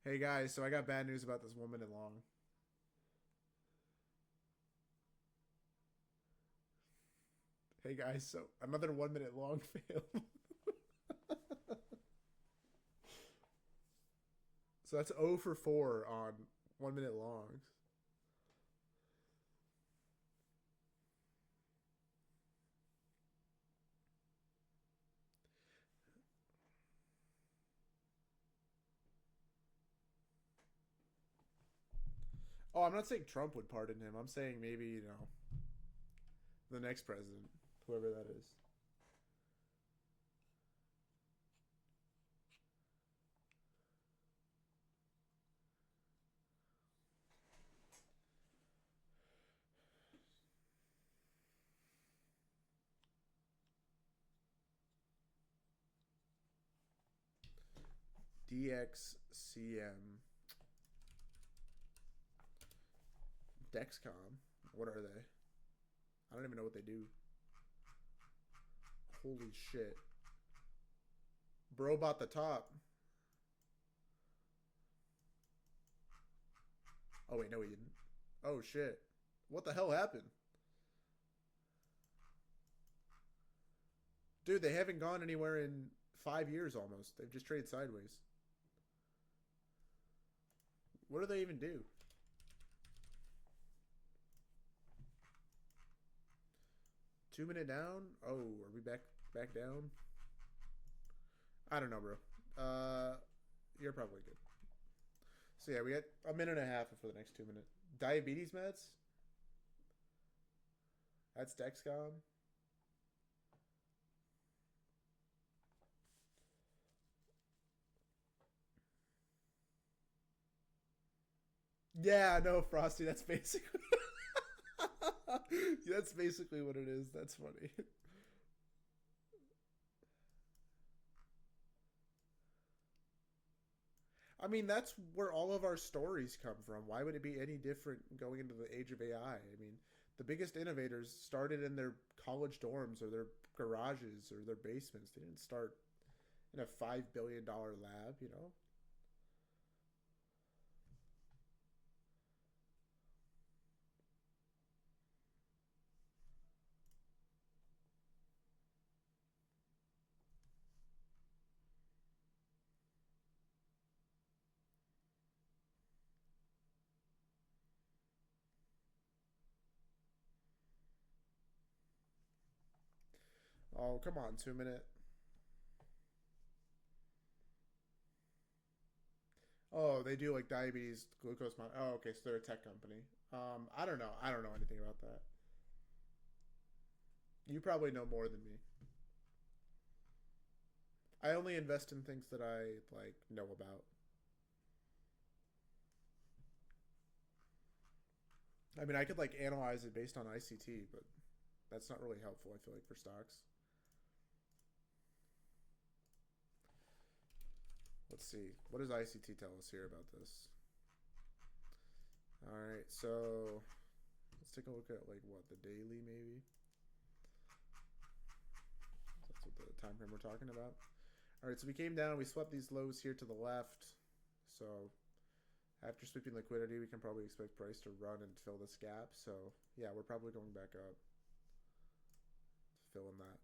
Hey guys, so I got bad news about this 1 minute long. Hey guys, so another 1 minute long fail. So that's 0 for 4 on 1 minute longs. Oh, I'm not saying Trump would pardon him. I'm saying maybe, the next president, whoever that is. DXCM. Dexcom. What are they? I don't even know what they do. Holy shit. Bro bought the top. Oh, wait, no, he didn't. Oh, shit. What the hell happened? Dude, they haven't gone anywhere in 5 years almost. They've just traded sideways. What do they even do? 2 minute down? Oh, are we back down? I don't know, bro. You're probably good. So yeah, we got a minute and a half for the next 2 minutes. Diabetes meds? That's Dexcom. Yeah, no, Frosty. That's basically that's basically what it is. That's funny. I mean, that's where all of our stories come from. Why would it be any different going into the age of AI? I mean, The biggest innovators started in their college dorms or their garages or their basements. They didn't start in a $5 billion lab, you know? Oh, come on, 2 minute. Oh, they do like diabetes glucose mon. Oh, okay, so they're a tech company. I don't know. I don't know anything about that. You probably know more than me. I only invest in things that I like know about. I mean, I could like analyze it based on ICT, but that's not really helpful. I feel like for stocks. Let's see. What does ICT tell us here about this? All right, so let's take a look at like what the daily maybe. That's what the time frame we're talking about. All right, so we came down. We swept these lows here to the left. So after sweeping liquidity, we can probably expect price to run and fill this gap. So yeah, we're probably going back up, filling that.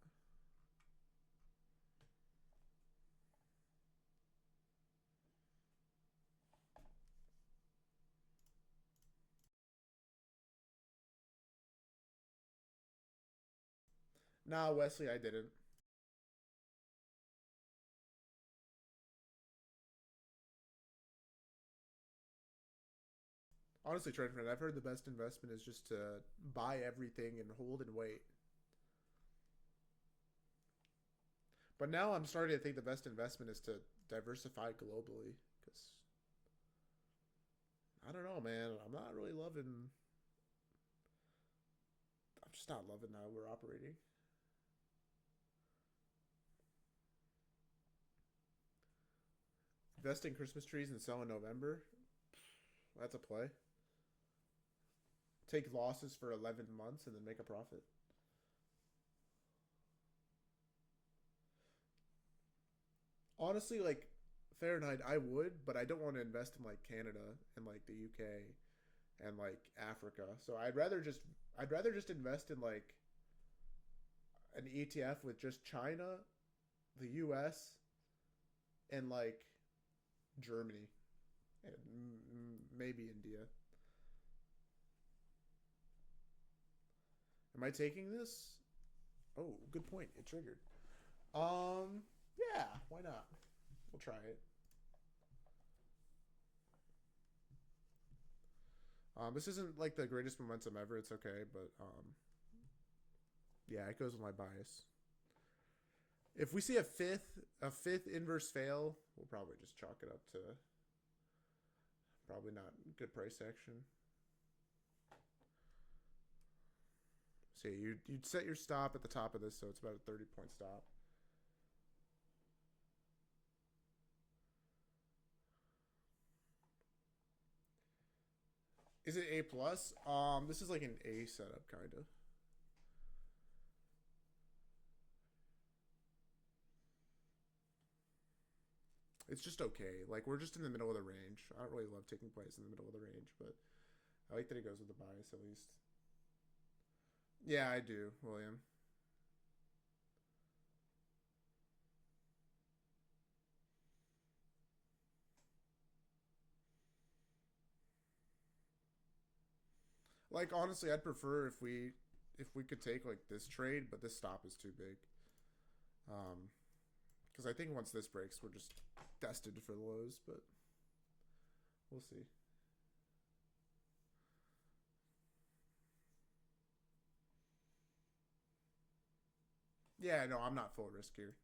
Nah, Wesley, I didn't. Honestly, trade friend, I've heard the best investment is just to buy everything and hold and wait. But now I'm starting to think the best investment is to diversify globally because I don't know, man. I'm not really loving. I'm just not loving how we're operating. Invest in Christmas trees and sell in November. That's a play. Take losses for 11 months and then make a profit. Honestly, like Fahrenheit, I would, but I don't want to invest in like Canada and like the UK and like Africa. So I'd rather just invest in like an ETF with just China, the US, and like Germany and maybe India. Am I taking this? Oh, good point. It triggered. Yeah, why not? We'll try it. This isn't like the greatest momentum ever. It's okay, but yeah, it goes with my bias. If we see a fifth inverse fail, we'll probably just chalk it up to probably not good price action. So you'd set your stop at the top of this, so it's about a 30 point stop. Is it A plus? This is like an A setup kind of. It's just okay. Like we're just in the middle of the range. I don't really love taking plays in the middle of the range, but I like that it goes with the bias at least. Yeah, I do, William. Like honestly, I'd prefer if we could take like this trade, but this stop is too big. Because I think once this breaks, we're just destined for the lows. But we'll see. Yeah, no, I'm not full risk here.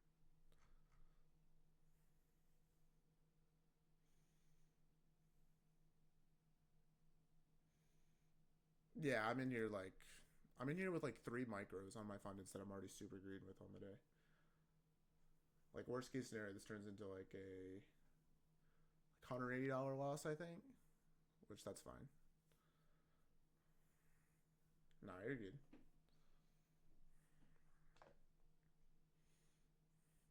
Yeah, I'm in here with like three micros on my fund instead. I'm already super green with on the day. Like worst case scenario, this turns into like a $180 loss, I think, which that's fine. Nice. you're good.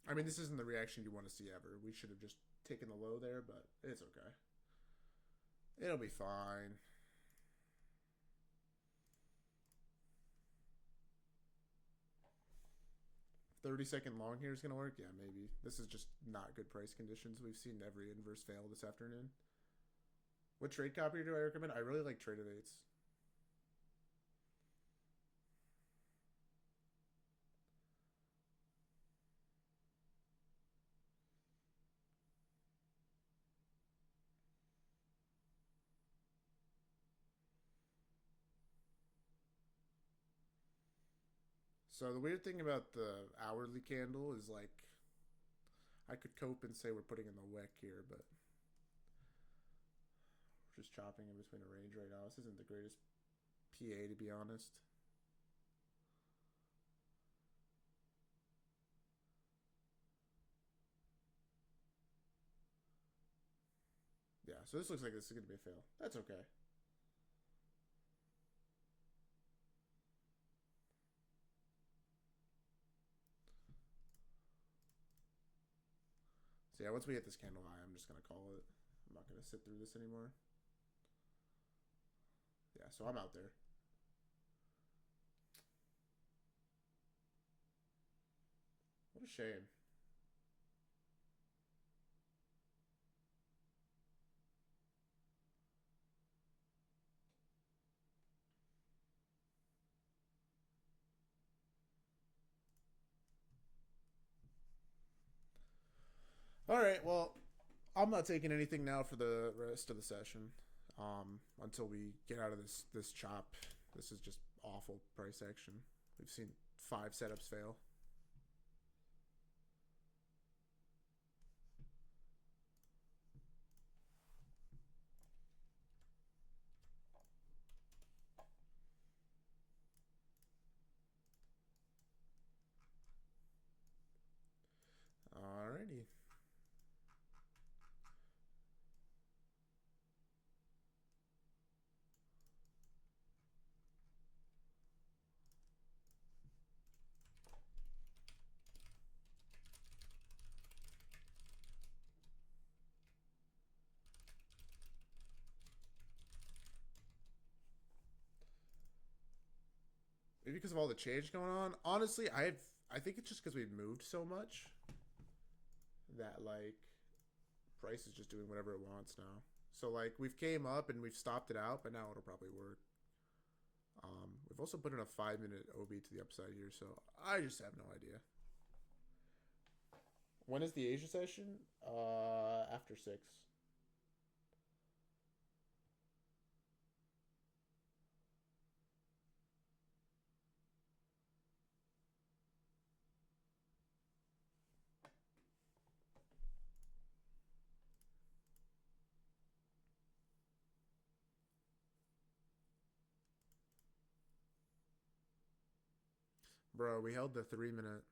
I mean, this isn't the reaction you want to see ever. We should have just taken the low there, but it's okay. It'll be fine. 30-second long here is going to work? Yeah, maybe. This is just not good price conditions. We've seen every inverse fail this afternoon. What trade copy do I recommend? I really like Trade of Eights. So the weird thing about the hourly candle is like I could cope and say we're putting in the wick here, but we're just chopping in between a range right now. This isn't the greatest PA, to be honest. Yeah, so this looks like this is going to be a fail. That's okay. So yeah, once we hit this candle high, I'm just going to call it. I'm not going to sit through this anymore. Yeah, so I'm out there. What a shame. All right, well, I'm not taking anything now for the rest of the session until we get out of this chop. This is just awful price action. We've seen 5 setups fail. Alrighty. Maybe because of all the change going on. Honestly, I think it's just because we've moved so much that like price is just doing whatever it wants now. So like we've came up and we've stopped it out, but now it'll probably work. We've also put in a 5-minute OB to the upside here, so I just have no idea. When is the Asia session? After 6. Bro, we held the 3-minute.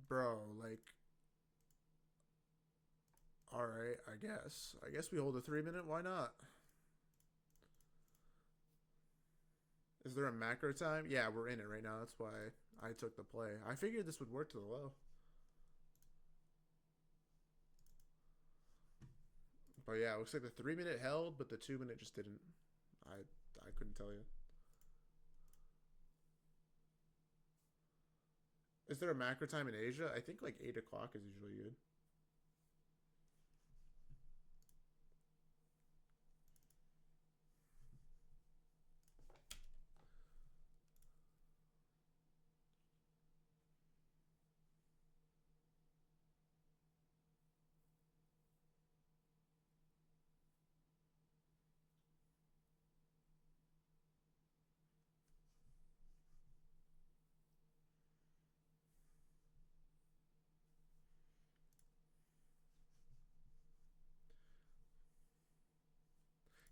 Bro, like, all right, I guess. I guess we hold a 3-minute. Why not? Is there a macro time? Yeah, we're in it right now. That's why I took the play. I figured this would work to the low. But yeah, it looks like the 3-minute held, but the 2-minute just didn't. I couldn't tell you. Is there a macro time in Asia? I think like 8 o'clock is usually good.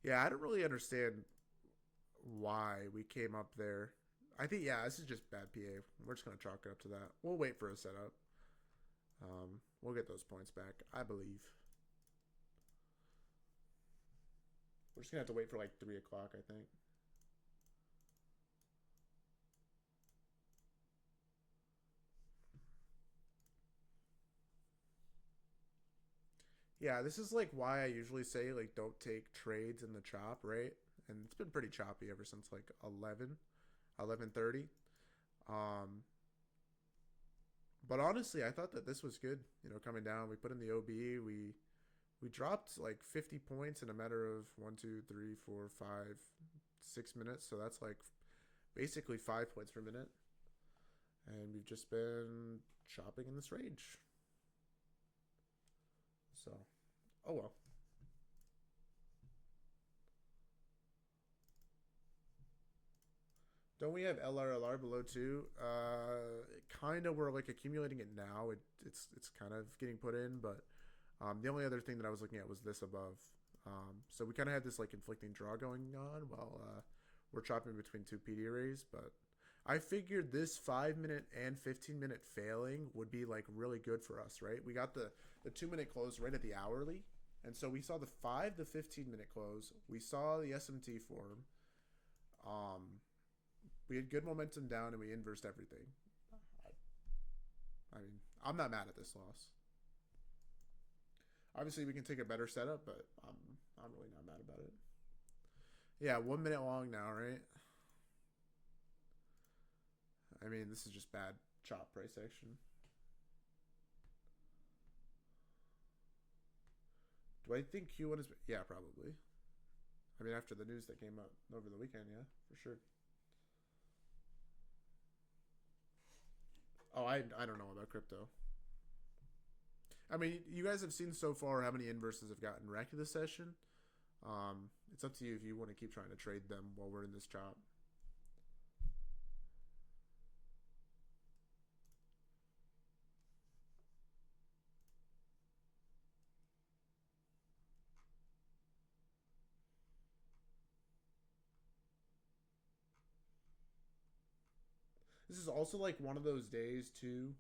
Yeah, I don't really understand why we came up there. I think yeah, this is just bad PA. We're just gonna chalk it up to that. We'll wait for a setup. We'll get those points back, I believe. just gonna have to wait for like 3 o'clock, I think. Yeah, this is like why I usually say like don't take trades in the chop, right? And it's been pretty choppy ever since like 11:30. Um, but honestly, I thought that this was good. You know, coming down, we put in the OB, we dropped like 50 points in a matter of 1, 2, 3, 4, 5, 6 minutes. So that's like basically 5 points per minute, and we've just been chopping in this range. So, oh well. Don't we have LRLR below two? Kind of. We're like accumulating it now. It's kind of getting put in, but the only other thing that I was looking at was this above. So we kind of had this like conflicting draw going on while we're chopping between two PD arrays. But I figured this 5 minute and 15 minute failing would be like really good for us, right? We got the 2 minute close right at the hourly, and so we saw the 5 to 15 minute close. We saw the SMT form. We had good momentum down and we inversed everything. I mean, I'm not mad at this loss. Obviously, we can take a better setup, but I'm really not mad about it. Yeah, 1 minute long now, right? I mean, this is just bad chop price action. Do I think Q1 is... Yeah, probably. I mean, after the news that came out over the weekend, yeah, for sure. Oh, I don't know about crypto. I mean, you guys have seen so far how many inverses have gotten wrecked this session. It's up to you if you want to keep trying to trade them while we're in this chop. This is also like one of those days too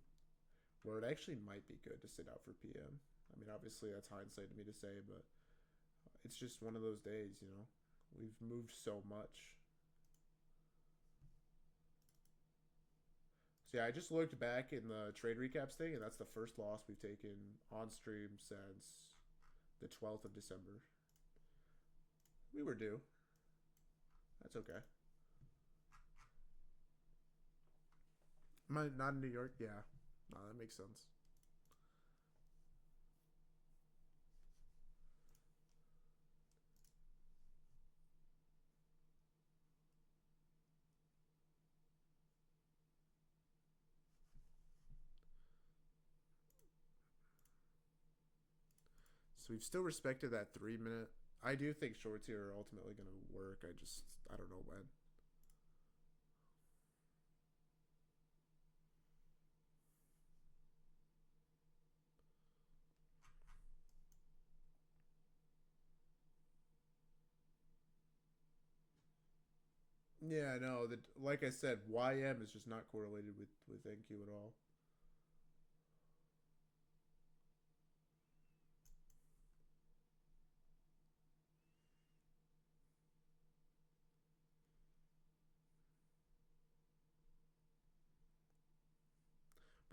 where it actually might be good to sit out for PM. I mean, obviously that's hindsight to me to say, but it's just one of those days, you know. We've moved so much. So yeah, I just looked back in the trade recaps thing, and that's the first loss we've taken on stream since the 12th of December. We were due. That's okay. Not in New York? Yeah. No, that makes sense. So we've still respected that 3 minute. I do think shorts here are ultimately going to work. I don't know when. Yeah, no. Like I said, YM is just not correlated with NQ at all.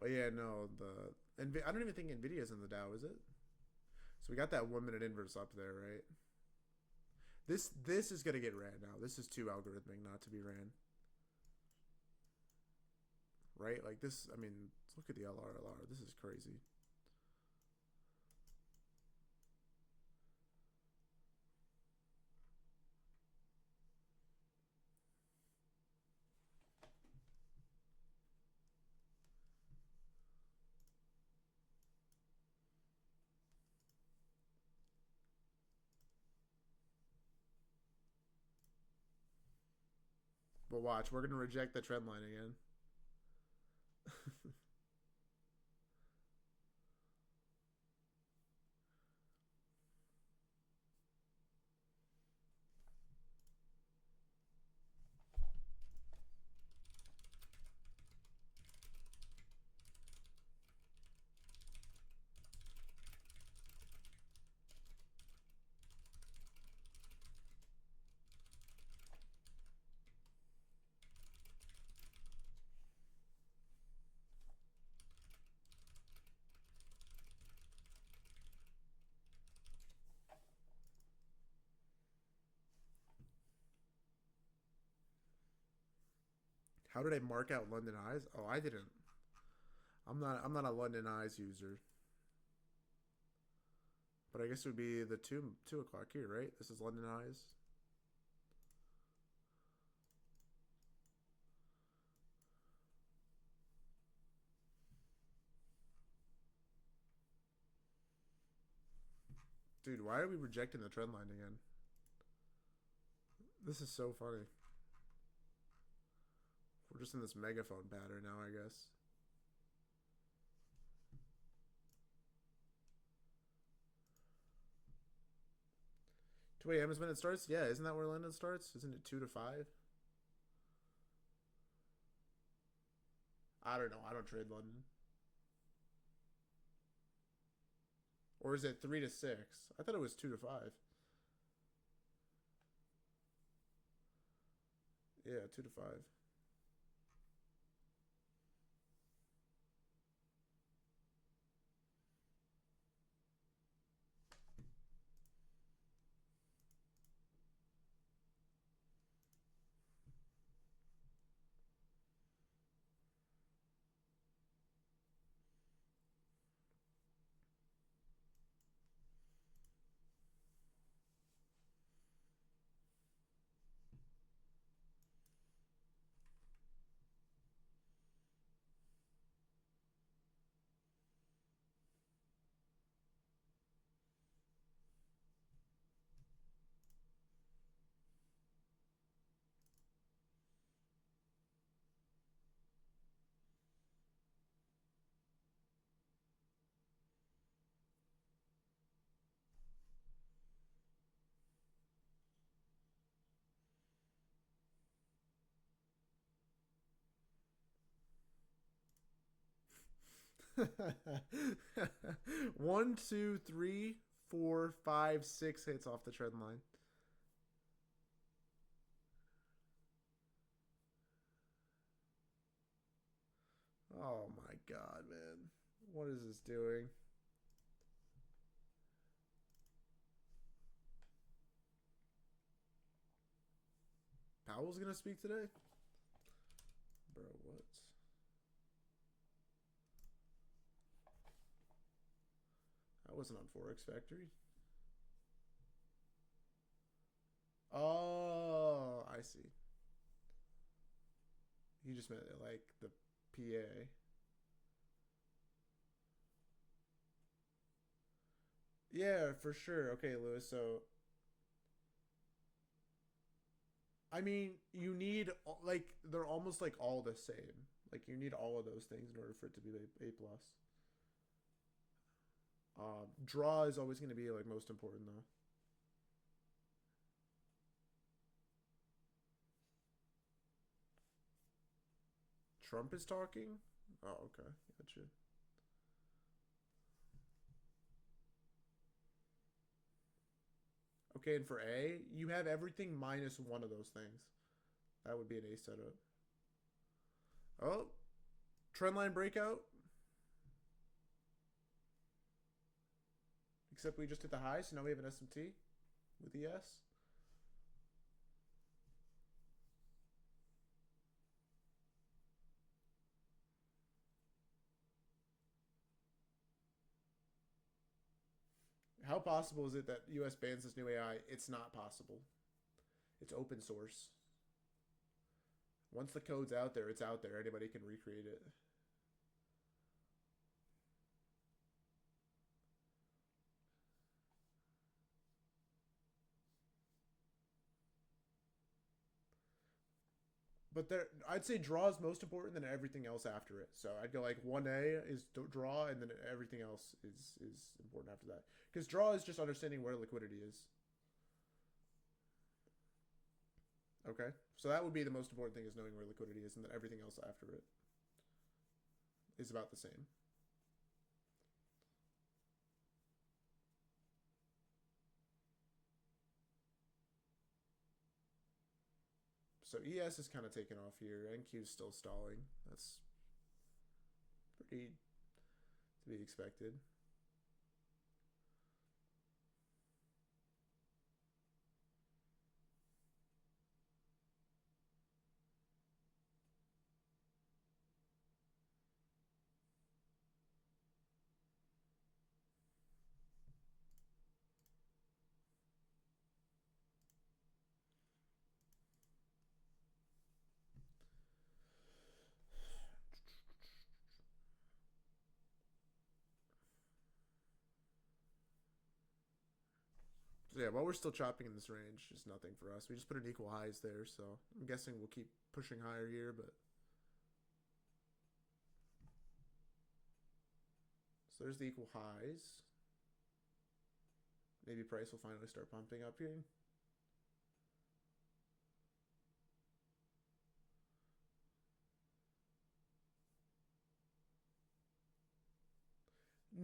But yeah, no. I don't even think Nvidia's in the Dow, is it? So we got that 1 minute inverse up there, right? This is gonna get ran now. This is too algorithmic not to be ran. Right? Like this. I mean, look at the LRLR. This is crazy. But watch, we're gonna reject the trend line again. How did I mark out London Eyes? Oh, I didn't. I'm not a London Eyes user. But I guess it would be the 2 o'clock here, right? This is London Eyes. Dude, why are we rejecting the trend line again? This is so funny. We're just in this megaphone pattern now, I guess. 2 a.m. is when it starts? Yeah, isn't that where London starts? Isn't it 2 to 5? I don't know. I don't trade London. Or is it 3 to 6? I thought it was 2 to 5. Yeah, 2 to 5. One, two, three, 4, 5, 6 hits off the trend line. Oh my god, man. What is this doing? Powell's gonna speak today? Bro, what? That wasn't on Forex Factory. Oh, I see. He just meant like the PA. Yeah, for sure. Okay, Lewis. So, I mean, you need like they're almost like all the same. Like you need all of those things in order for it to be A plus. Draw is always going to be like most important though. Trump is talking. Oh, okay, gotcha. Okay, and for A, you have everything minus one of those things. That would be an A setup. Oh, trendline breakout. Except we just hit the high, so now we have an SMT with ES. How possible is it that US bans this new AI? It's not possible. It's open source. Once the code's out there, it's out there. Anybody can recreate it. But there, I'd say draw is most important than everything else after it. So I'd go like 1A is draw, and then everything else is important after that. Because draw is just understanding where liquidity is. Okay, so that would be the most important thing is knowing where liquidity is, and then everything else after it is about the same. So ES is kind of taking off here. NQ is still stalling. That's pretty to be expected. So yeah, while we're still chopping in this range, it's nothing for us. We just put an equal highs there, so I'm guessing we'll keep pushing higher here, but so there's the equal highs. Maybe price will finally start pumping up here.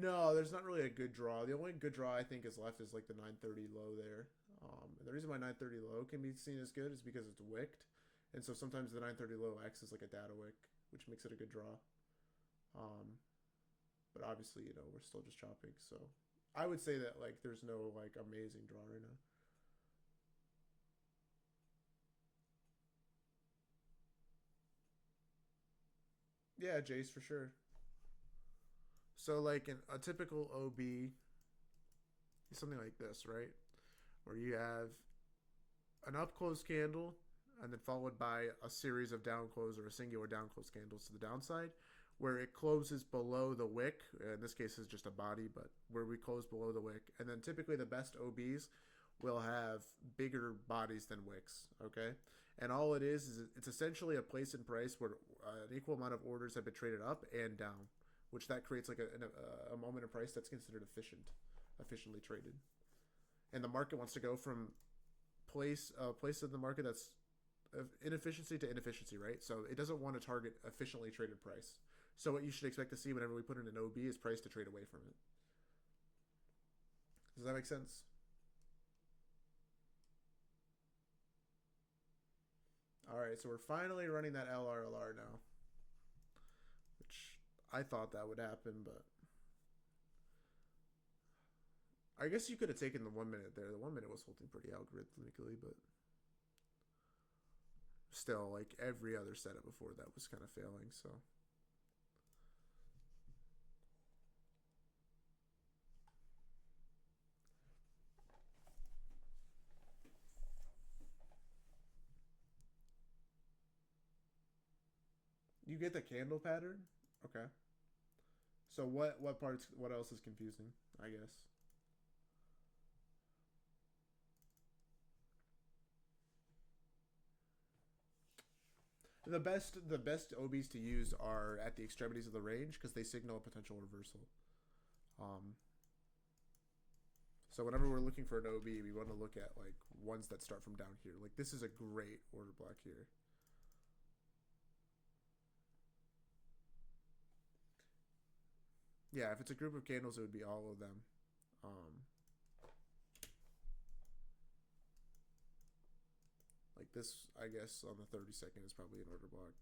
No, there's not really a good draw. The only good draw I think is left is like the 930 low there. And the reason why 930 low can be seen as good is because it's wicked. And so sometimes the 930 low acts as like a data wick, which makes it a good draw. But obviously, we're still just chopping. So I would say that like there's no like amazing draw right now. Yeah, Jace for sure. So like in a typical OB is something like this, right? Where you have an up close candle and then followed by a series of down close or a singular down close candles to the downside where it closes below the wick. In this case, it's just a body, but where we close below the wick. And then typically the best OBs will have bigger bodies than wicks, okay? And all it is it's essentially a place in price where an equal amount of orders have been traded up and down, which that creates like a moment in price that's considered efficiently traded. And the market wants to go from place of the market that's inefficiency to inefficiency, right? So it doesn't want to target efficiently traded price. So what you should expect to see whenever we put in an OB is price to trade away from it. Does that make sense? All right, so we're finally running that LRLR now, which I thought that would happen, but I guess you could have taken the 1 minute there. The 1 minute was holding pretty algorithmically, but still, like every other setup before that was kind of failing. So you get the candle pattern, okay. So what else is confusing? I guess. The best OBs to use are at the extremities of the range because they signal a potential reversal. Um, so whenever we're looking for an OB, we want to look at like ones that start from down here. Like this is a great order block here. Yeah, if it's a group of candles, it would be all of them. Um, like this, I guess on the 32nd is probably an order block.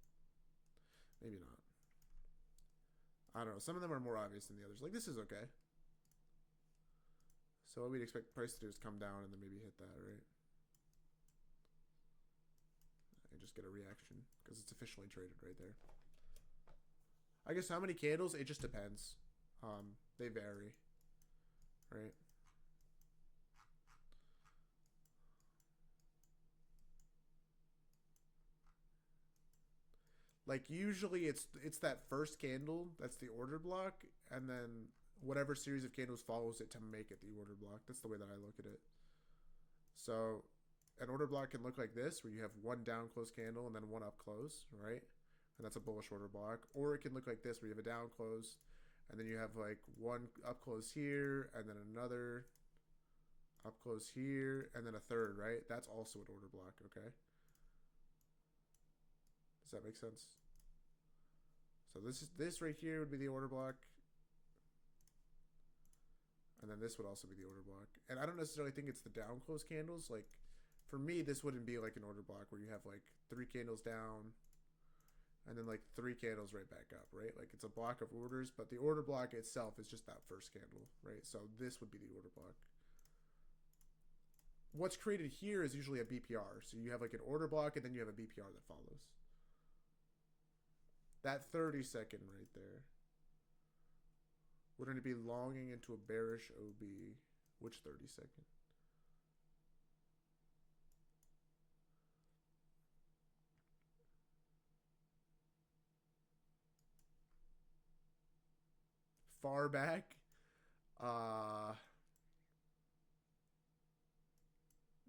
Maybe not. I don't know. Some of them are more obvious than the others. Like this is okay. So what we'd expect price to do is come down and then maybe hit that, right? And just get a reaction because it's officially traded right there. I guess how many candles? It just depends. They vary, right? Like usually it's that first candle that's the order block, and then whatever series of candles follows it to make it the order block. That's the way that I look at it. So an order block can look like this, where you have one down close candle and then one up close, right? And that's a bullish order block. Or it can look like this, where you have a down close, and then you have like one up close here, and then another up close here, and then a third, right? That's also an order block, okay? Does that make sense? So this right here would be the order block, and then this would also be the order block. And I don't necessarily think it's the down close candles. Like for me, this wouldn't be like an order block where you have like three candles down and then like three candles right back up, right? Like it's a block of orders, but the order block itself is just that first candle, right? So this would be the order block. What's created here is usually a BPR. So you have like an order block and then you have a BPR that follows. That 30-second right there. We're going to be longing into a bearish OB. Which 30-second? Far back. Uh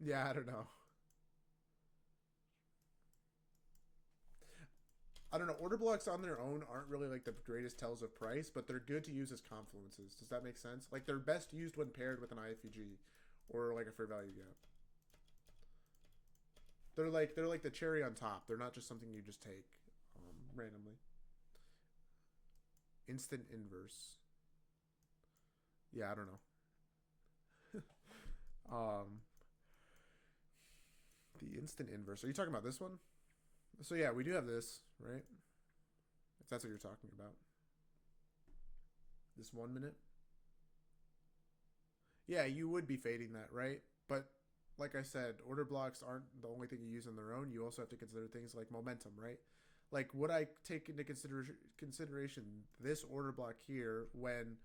Yeah, I don't know. I don't know. Order blocks on their own aren't really like the greatest tells of price, but they're good to use as confluences. Does that make sense? Like they're best used when paired with an IFUG or like a fair value gap. They're like the cherry on top. They're not just something you just take randomly. Instant inverse. Yeah, I don't know. The instant inverse. Are you talking about this one? So yeah, we do have this, right? If that's what you're talking about. This 1 minute. Yeah, you would be fading that, right? But like I said, order blocks aren't the only thing you use on their own. You also have to consider things like momentum, right? Like, would I take into consideration this order block here when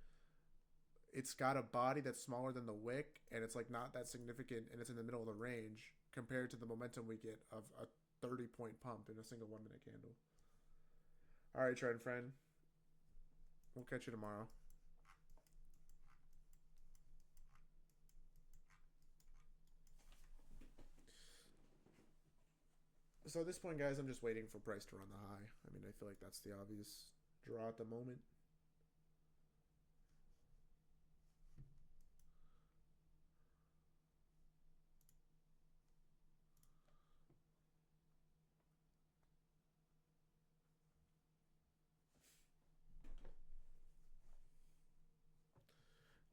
it's got a body that's smaller than the wick and it's like not that significant and it's in the middle of the range compared to the momentum we get of a 30-point pump in a single 1 minute candle? All right, Trend Friend. We'll catch you tomorrow. So at this point, guys, I'm just waiting for price to run the high. I mean, I feel like that's the obvious draw at the moment.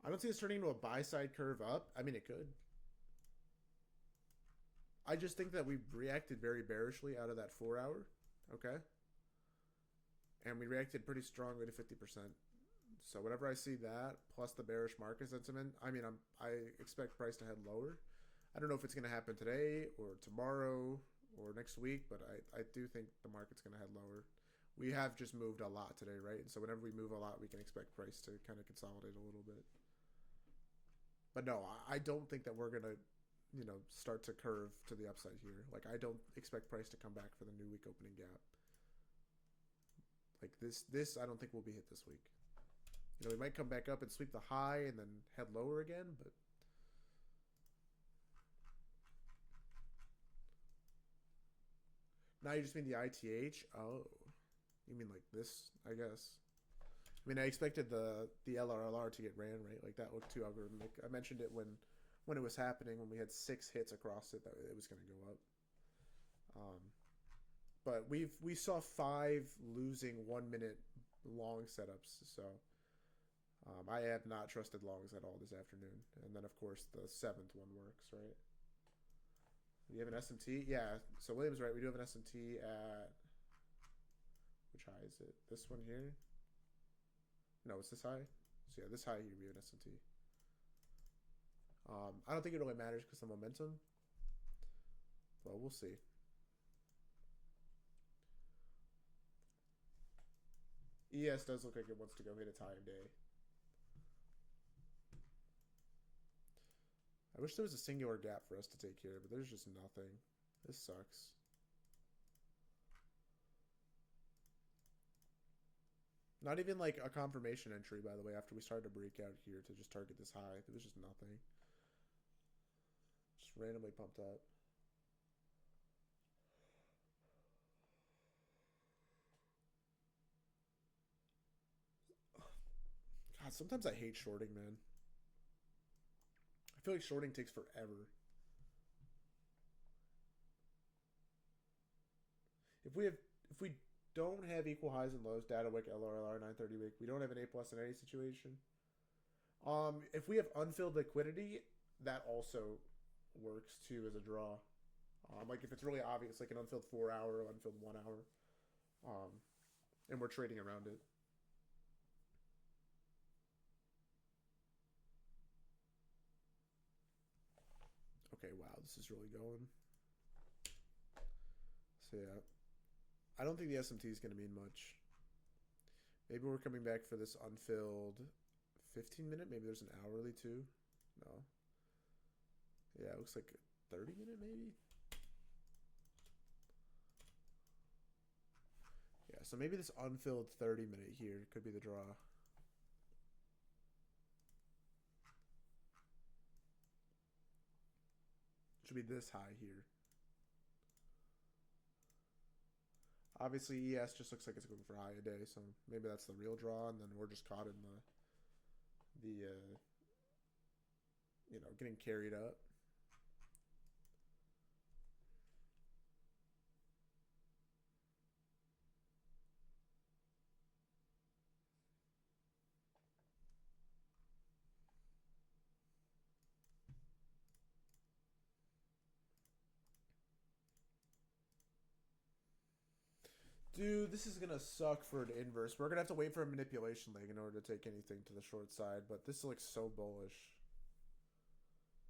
I don't see this turning into a buy side curve up. I mean, it could. I just think that we reacted very bearishly out of that 4 hour. Okay. And we reacted pretty strongly to 50%. So whenever I see that plus the bearish market sentiment, I mean, I expect price to head lower. I don't know if it's going to happen today or tomorrow or next week, but I do think the market's going to head lower. We have just moved a lot today, right? And so whenever we move a lot, we can expect price to kind of consolidate a little bit. But no, I don't think that we're going to, start to curve to the upside here. Like, I don't expect price to come back for the new week opening gap. Like this I don't think will be hit this week. We might come back up and sweep the high and then head lower again, but now you just mean the ITH? Oh, you mean like this? I guess. I mean, I expected the LRLR to get ran right. Like that looked too algorithmic. I mentioned it when it was happening when we had 6 hits across it that it was going to go up. But we saw 5 losing 1 minute long setups, so I have not trusted longs at all this afternoon. And then of course the 7th one works, right? We have an SMT, yeah. So William's right. We do have an SMT at which high is it? This one here? No, it's this high. So yeah, this high here we have an SMT. I don't think it really matters because the momentum. Well, we'll see. ES does look like it wants to go hit its high of day. I wish there was a singular gap for us to take here, but there's just nothing. This sucks. Not even like a confirmation entry, by the way, after we started to break out here to just target this high. There was just nothing. Just randomly pumped up. God, sometimes I hate shorting, man. I feel like shorting takes forever. If we don't have equal highs and lows, data wick, LRLR, 930 wick, we don't have an A plus in any situation. If we have unfilled liquidity, that also works too as a draw. Like if it's really obvious, like an unfilled 4 hour, unfilled 1 hour, and we're trading around it. Okay, wow, this is really going. So yeah, I don't think the SMT is going to mean much. Maybe we're coming back for this unfilled 15-minute. Maybe there's an hourly too. No. Yeah, it looks like a 30-minute maybe. Yeah, so maybe this unfilled 30-minute here could be the draw. Should be this high here. Obviously, ES just looks like it's going for high a day, so maybe that's the real draw, and then we're just caught in the getting carried up. Dude, this is gonna suck for an inverse. We're gonna have to wait for a manipulation leg in order to take anything to the short side, but this looks so bullish.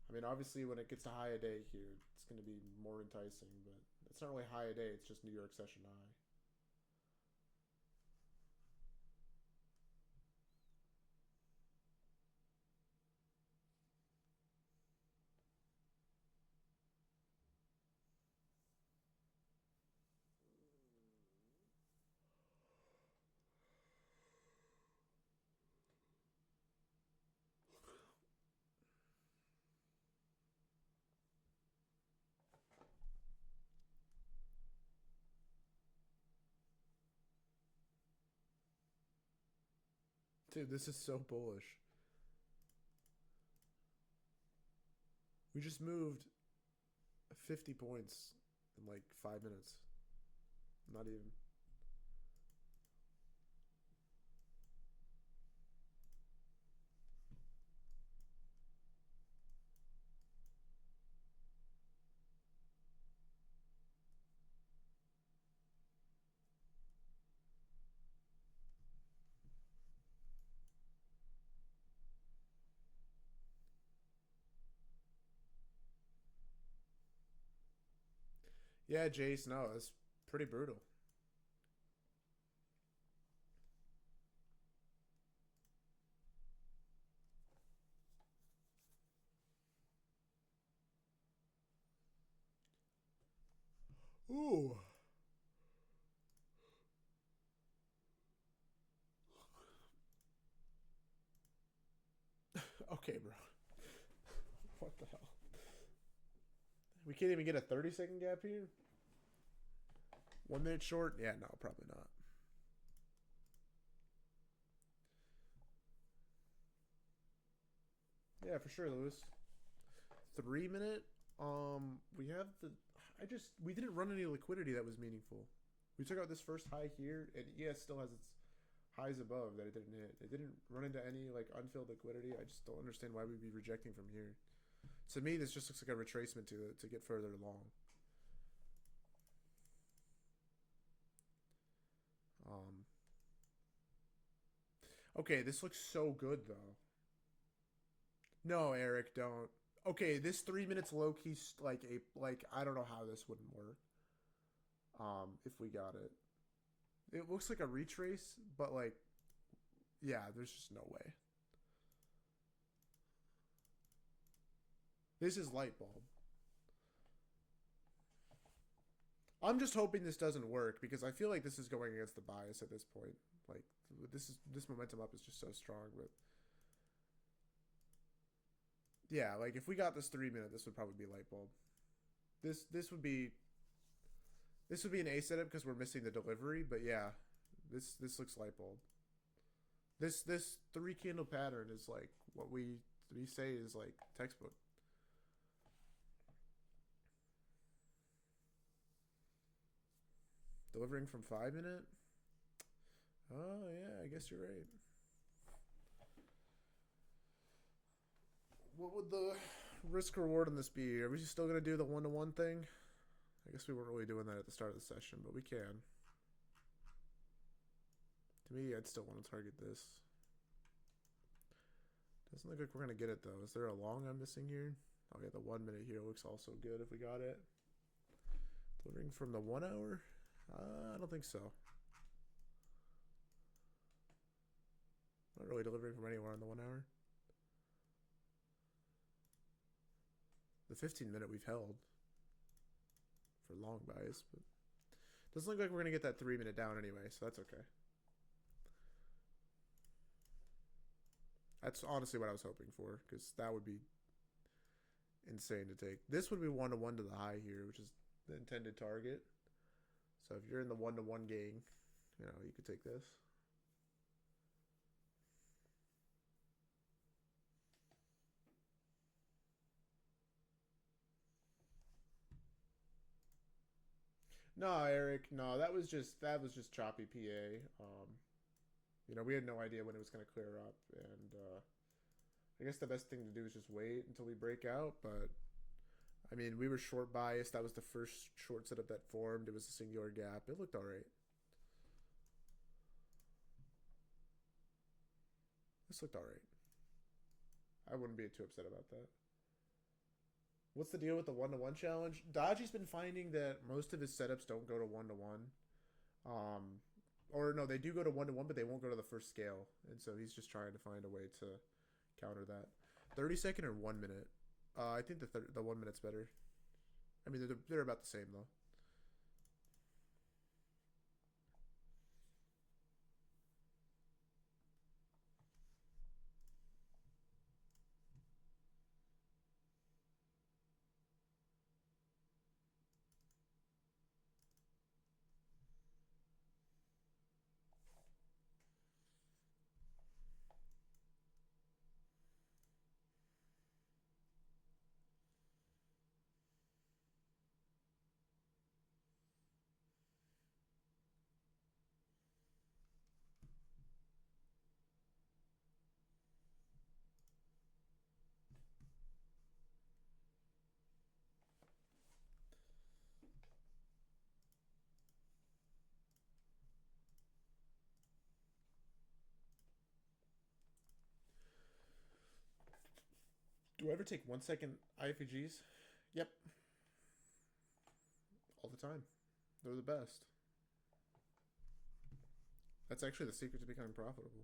I mean, obviously, when it gets to high a day here, it's gonna be more enticing, but it's not really high a day, it's just New York session high. Dude, this is so bullish. We just moved 50 points in like 5 minutes. Not even. Yeah, Jace, no, it's pretty brutal. Ooh. Okay, bro. What the hell? We can't even get a 30-second gap here? 1 minute short? Yeah, no, probably not. Yeah, for sure, Lewis. 3 minute? We have the. We didn't run any liquidity that was meaningful. We took out this first high here, and ES still has its highs above that it didn't hit. It didn't run into any like unfilled liquidity. I just don't understand why we'd be rejecting from here. To me, this just looks like a retracement to get further along. Okay, this looks so good though. No, Eric, don't. Okay, this 3 minutes low key like I don't know how this wouldn't work. If we got it, it looks like a retrace, but like, yeah, there's just no way. This is light bulb. I'm just hoping this doesn't work because I feel like this is going against the bias at this point. Like this momentum up is just so strong, but yeah, like if we got this 3 minute, this would probably be light bulb. This would be an A setup because we're missing the delivery, but yeah, this looks light bulb. This three candle pattern is like what we say is like textbook. Delivering from 5 minute? Oh yeah, I guess you're right. What would the risk reward on this be? Are we still gonna do the 1-to-1 thing? I guess we weren't really doing that at the start of the session, but we can. To me, I'd still want to target this. Doesn't look like we're gonna get it though. Is there a long I'm missing here? Oh yeah, the 1 minute here looks also good if we got it. Delivering from the 1 hour? I don't think so. Not really delivering from anywhere on the 1 hour. The 15 minute we've held for long buys, but doesn't look like we're gonna get that 3 minute down anyway, so that's okay. That's honestly what I was hoping for, because that would be insane to take. This would be 1-1 to the high here, which is the intended target. So if you're in the 1-1 gang, you know, you could take this. No, Eric, no, that was just choppy PA. You know, we had no idea when it was going to clear up, and I guess the best thing to do is just wait until we break out. But I mean, we were short biased. That was the first short setup that formed. It was a singular gap. It looked all right. This looked all right. I wouldn't be too upset about that. What's the deal with the 1-1 challenge? Dodgy's been finding that most of his setups don't go to 1-1. Um, or no, they do go to 1-1, but they won't go to the first scale, and so he's just trying to find a way to counter that. 30-second or 1 minute? I think the 1 minute's better. I mean, they're about the same though. Do I ever take 1 second IFGs? Yep, all the time. They're the best. That's actually the secret to becoming profitable.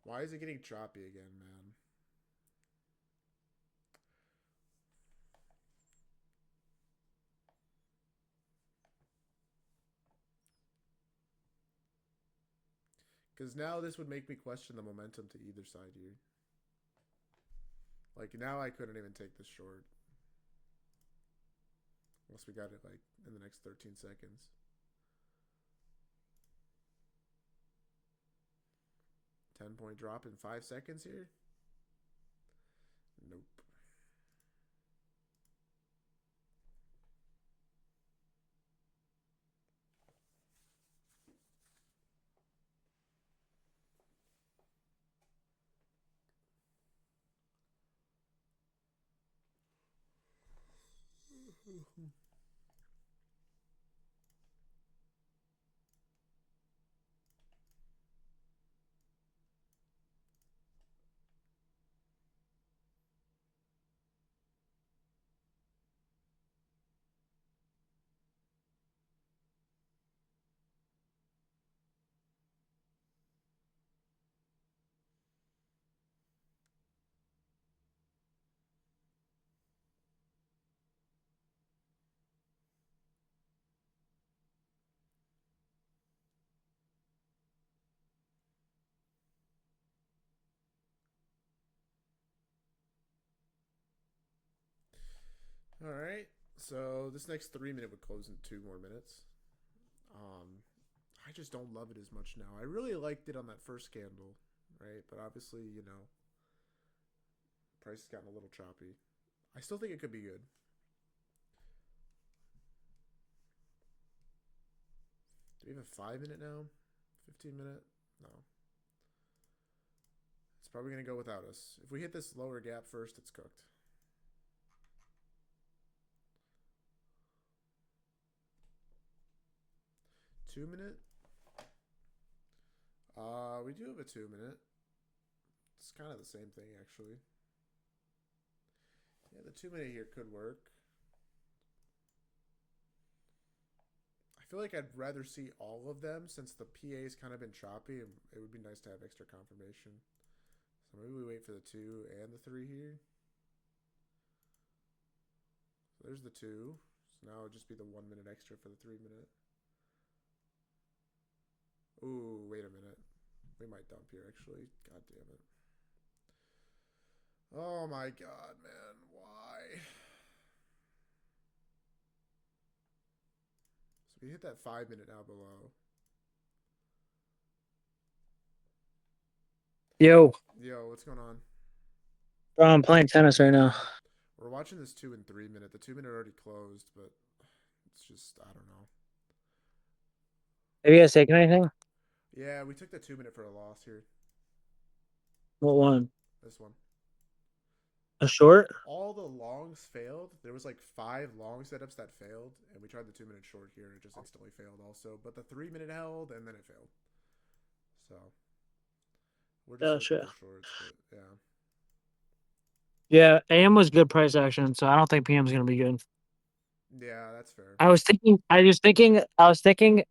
Why is it getting choppy again, man? Because now this would make me question the momentum to either side here. Like now I couldn't even take this short unless we got it like in the next 13 seconds. 10-point drop in 5 seconds here? Nope. All right. So this next 3 minute would close in 2 more minutes. I just don't love it as much now. I really liked it on that first candle, right? But obviously, you know, price has gotten a little choppy. I still think it could be good. Do we have a 5 minute now? 15 minute? No. It's probably going to go without us. If we hit this lower gap first, it's cooked. 2 minute? We do have a 2 minute. It's kind of the same thing, actually. Yeah, the 2 minute here could work. I feel like I'd rather see all of them since the PA's kind of been choppy. And it would be nice to have extra confirmation. So maybe we wait for the 2 and the 3 here. So there's the 2. So now it'll just be the 1 minute extra for the 3 minute. Ooh, wait a minute. We might dump here, actually. God damn it. Oh my god, man. Why? So we hit that 5 minute now below. Yo, Yo, what's going on? bro, I'm playing tennis right now. We're watching this 2 and 3 minute. The 2 minute already closed, but it's just, I don't know. Have you guys taken anything? Yeah, we took the 2 minute for a loss here. What one? This one. A short? All the longs failed. There was like 5 long setups that failed, and we tried the 2 minute short here. It just instantly failed also. But the 3 minute held, and then it failed. So we're just Oh looking shit. for shorts, but yeah. Yeah, AM was good price action, so I don't think PM's gonna be good. Yeah, that's fair. I was thinking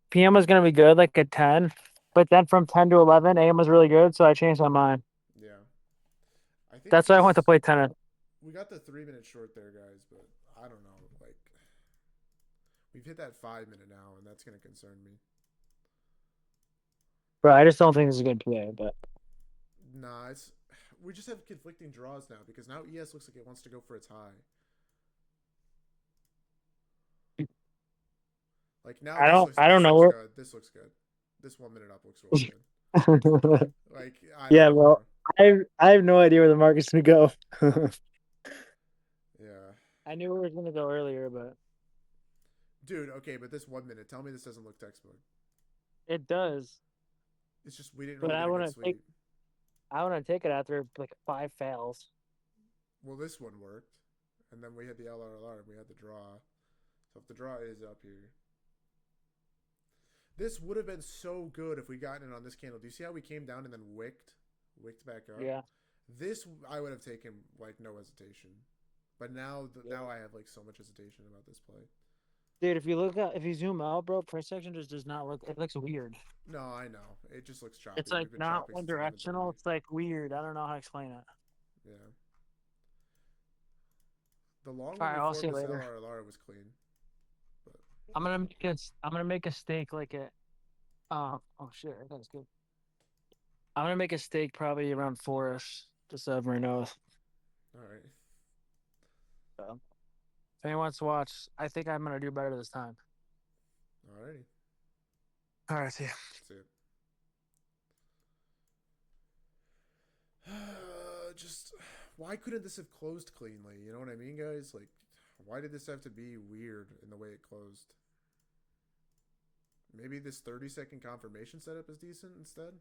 PM was gonna be good, like a 10, but then from 10 to 11, AM was really good, so I changed my mind. Yeah. I think That's why I went to this play tennis. we got the 3 minute short there, guys, but I don't know. Like we've hit that 5 minute now, and that's gonna concern me. Bro, I just don't think this is a good play, but Nah, it's we just have conflicting draws now because now ES looks like it wants to go for its high. Like now I don't this know looks where. good. This looks good. This 1 minute up looks really good. Like I don't Yeah, know, bro. bro. I have no idea where the market's gonna go. Yeah. I knew it was gonna go earlier, but Dude, okay, but this 1 minute, tell me this doesn't look textbook. it does. It's just we didn't But really get a good sweep. I want to take it after like 5 fails. Well, this one worked. And then we had the LRLR and we had the draw. So if the draw is up here. This would have been so good if we gotten it on this candle. Do you see how we came down and then wicked back up? Yeah. This I would have taken like no hesitation. But now Yeah. now I have like so much hesitation about this play. Dude, if you zoom out, bro, price action just does not look. It looks weird. No, I know. It just looks It's choppy. like We've been not chopping one since directional. 11:30. It's like weird. I don't know how to explain it. Yeah. The long All one right, I'll before see you this later. LRLR was clean. But I'm gonna make a steak like it. Oh shit, that's good. I'm gonna make a steak probably around 4ish, just so everyone knows. all right. So, if anyone wants to watch, I think I'm gonna do better this time. Alrighty. All right, see ya. See it. Just why couldn't this have closed cleanly? You know what I mean, guys? Like, why did this have to be weird in the way it closed? Maybe this 30-second confirmation setup is decent instead?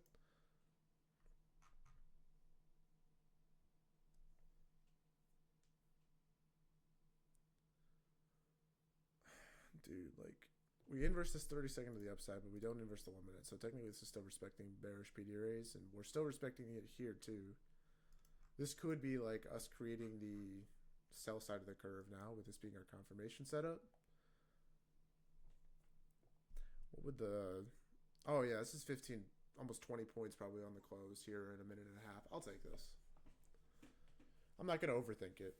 Dude, like, we inverse this 30-second to the upside, but we don't inverse the 1 minute. So technically, this is still respecting bearish PD arrays, and we're still respecting it here, too. This could be like us creating the sell side of the curve now, with this being our confirmation setup. What would the... Oh, yeah, this is 15, almost 20 points probably on the close here in a minute and a half. I'll take this. I'm not going to overthink it.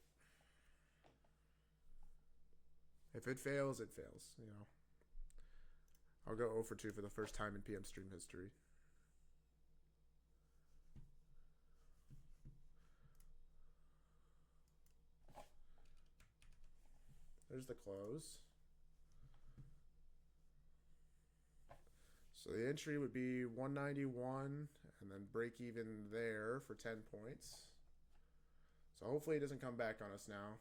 If it fails, it fails, you know. I'll go 0 for 2 for the first time in PM stream history. There's the close. So the entry would be 191 and then break even there for 10 points. So hopefully it doesn't come back on us now.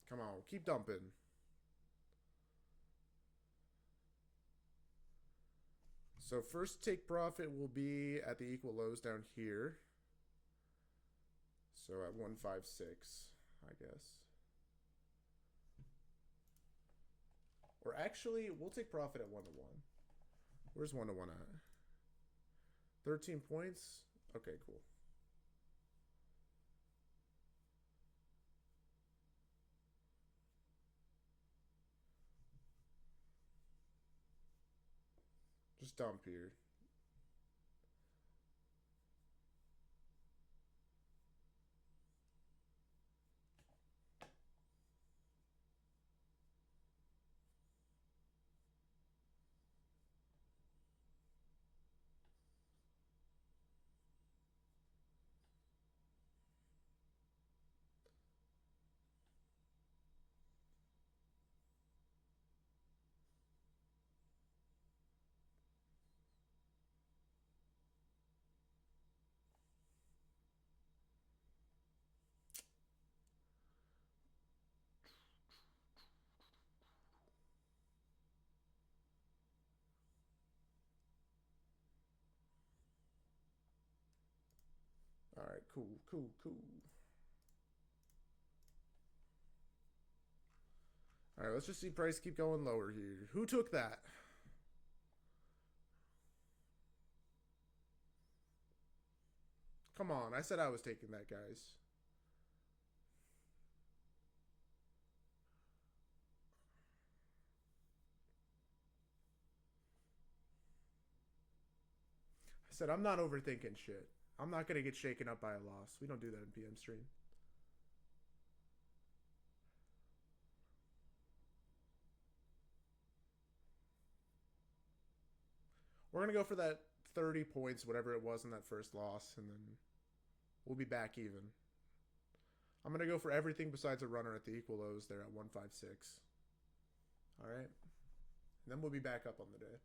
Come on, keep dumping. So first take profit will be at the equal lows down here. So at 156, I guess. Or actually, we'll take profit at 1 to 1. Where's 1 to 1 at? 13 points? Okay, cool. just dump here. All right, cool, cool, cool. All right, let's just see price keep going lower here. Who took that? Come on, I said I was taking that, guys. I said I'm not overthinking shit. I'm not gonna get shaken up by a loss. We don't do that in PM stream. We're gonna go for that 30 points, whatever it was in that first loss, and then we'll be back even. I'm gonna go for everything besides a runner at the equal lows there at 156. All right, and then we'll be back up on the day.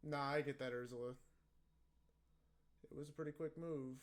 Nah, I get that, Ursula. It was a pretty quick move.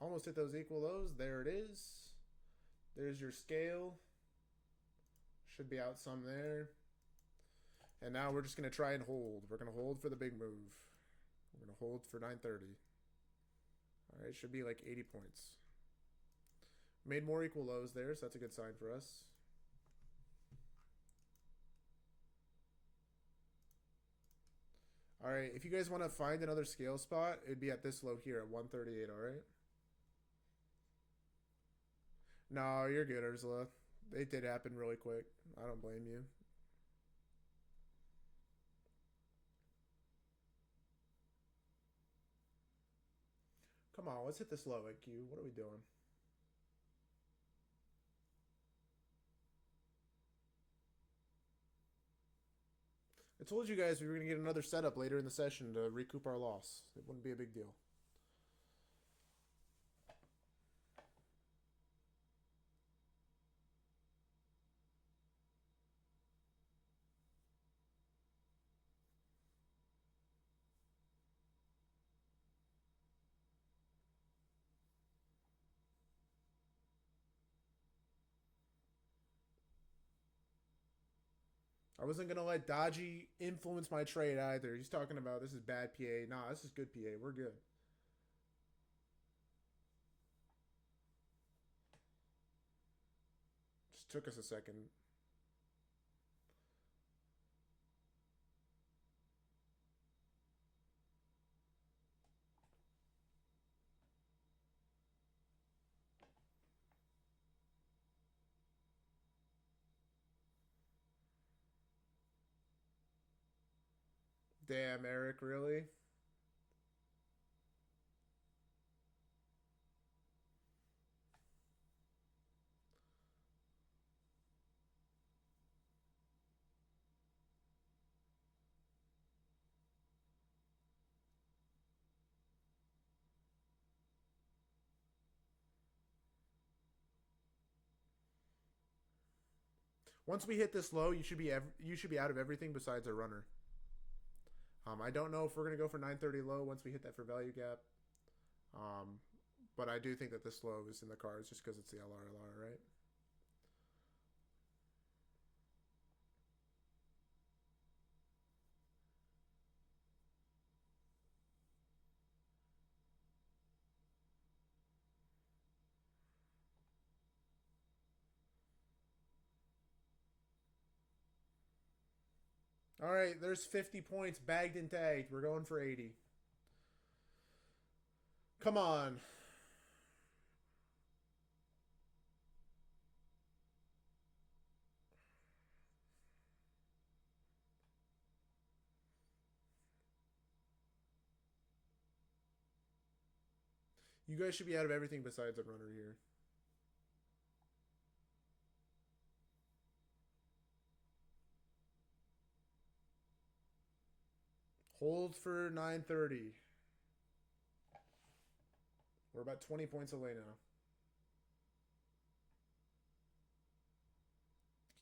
Almost hit those equal lows. There it is. There's your scale. Should be out some there. And now we're just going to try and hold. We're going to hold for the big move. We're going to hold for 930. All right, should be like 80 points. Made more equal lows there, so that's a good sign for us. All right, if you guys want to find another scale spot, it'd be at this low here at 138, all right? No, you're good, Ursula. It did happen really quick. I don't blame you. Come on, let's hit this low IQ. What are we doing? I told you guys we were going to get another setup later in the session to recoup our loss. It wouldn't be a big deal. I wasn't gonna let Dodgy influence my trade either. He's talking about this is bad PA. Nah, this is good PA. We're good. Just took us a second. Damn, Eric, really? Once we hit this low, you should be out of everything besides a runner. I don't know if we're gonna go for 930 low once we hit that for value gap. But I do think that this low is in the cards just because it's the LRLR, right? All right, there's 50 points bagged and tagged. We're going for 80. Come on. You guys should be out of everything besides a runner here. Hold for 930. We're about 20 points away now.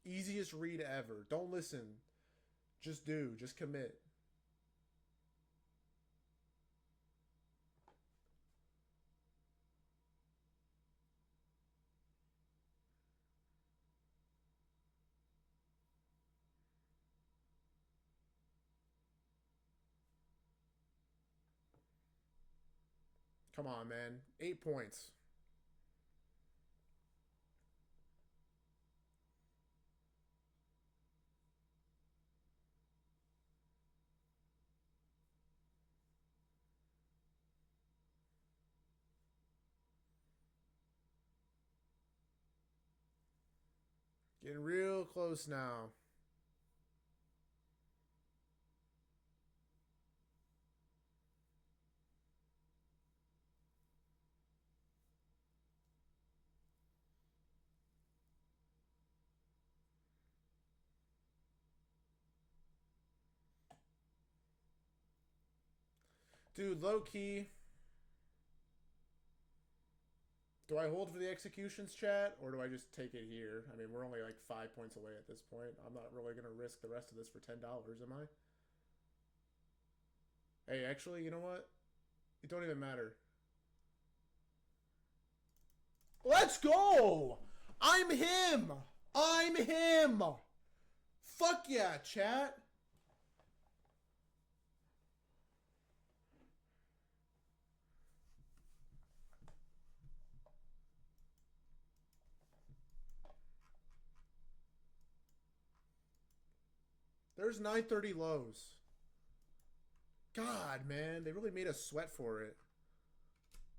Easiest read ever. Don't listen. Just do. Just commit. Come on, man. 8 points. Getting real close now. Dude, low key. Do I hold for the executions, chat, or do I just take it here? I mean, we're only like 5 points away at this point. I'm not really going to risk the rest of this for $10, am I? Hey, actually, you know what? It don't even matter. Let's go! I'm him! I'm him! Fuck yeah, chat! There's 930 lows. God, man, they really made us sweat for it.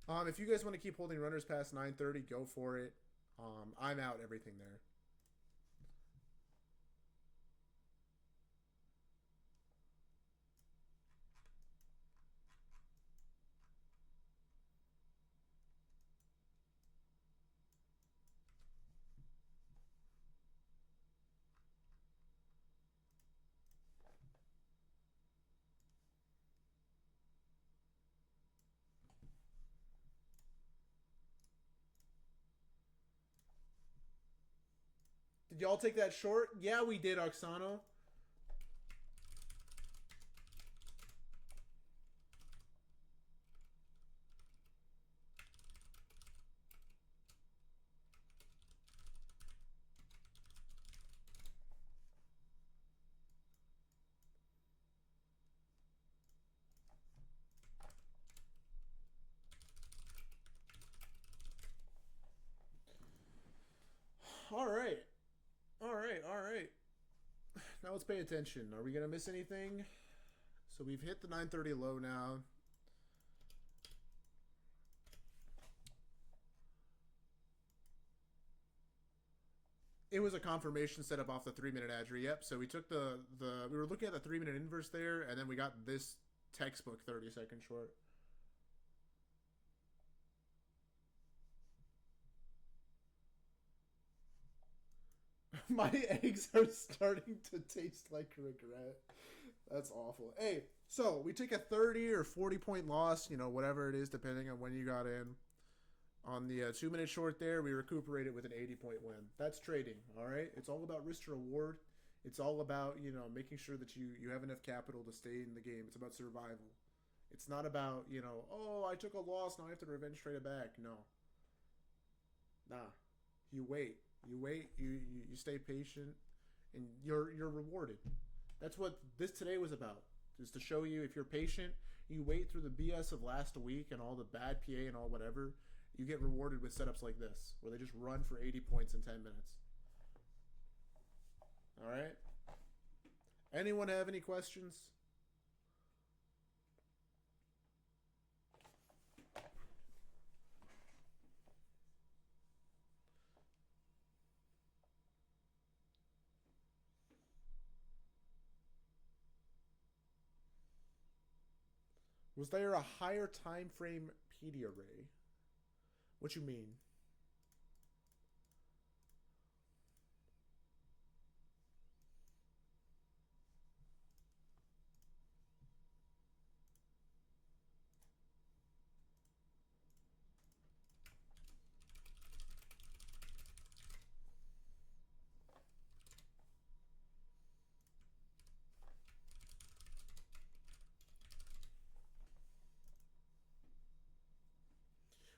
If you guys want to keep holding runners past 930, go for it. I'm out everything there. Did y'all take that short? Yeah, we did, Oksano. All right. All right, all right. Now let's pay attention. Are we going to miss anything? So we've hit the 930 low now. It was a confirmation set up off the 3-minute Adri. Yep. So we took we were looking at the 3-minute inverse there, and then we got this textbook 30-second short. My eggs are starting to taste like regret. That's awful. Hey, so we take a 30 or 40 point loss, you know, whatever it is, depending on when you got in. On the 2 minute short there, we recuperated with an 80-point win. That's trading, all right? It's all about risk to reward. It's all about, making sure that you have enough capital to stay in the game. It's about survival. It's not about, oh, I took a loss, now I have to revenge trade it back. No. Nah. You wait. You wait, you stay patient, and you're rewarded. That's what this today was about. Is to show you if you're patient, you wait through the BS of last week and all the bad PA and all whatever, you get rewarded with setups like this, where they just run for 80 points in 10 minutes. All right? Anyone have any questions? Was there a higher time frame PD array? What you mean?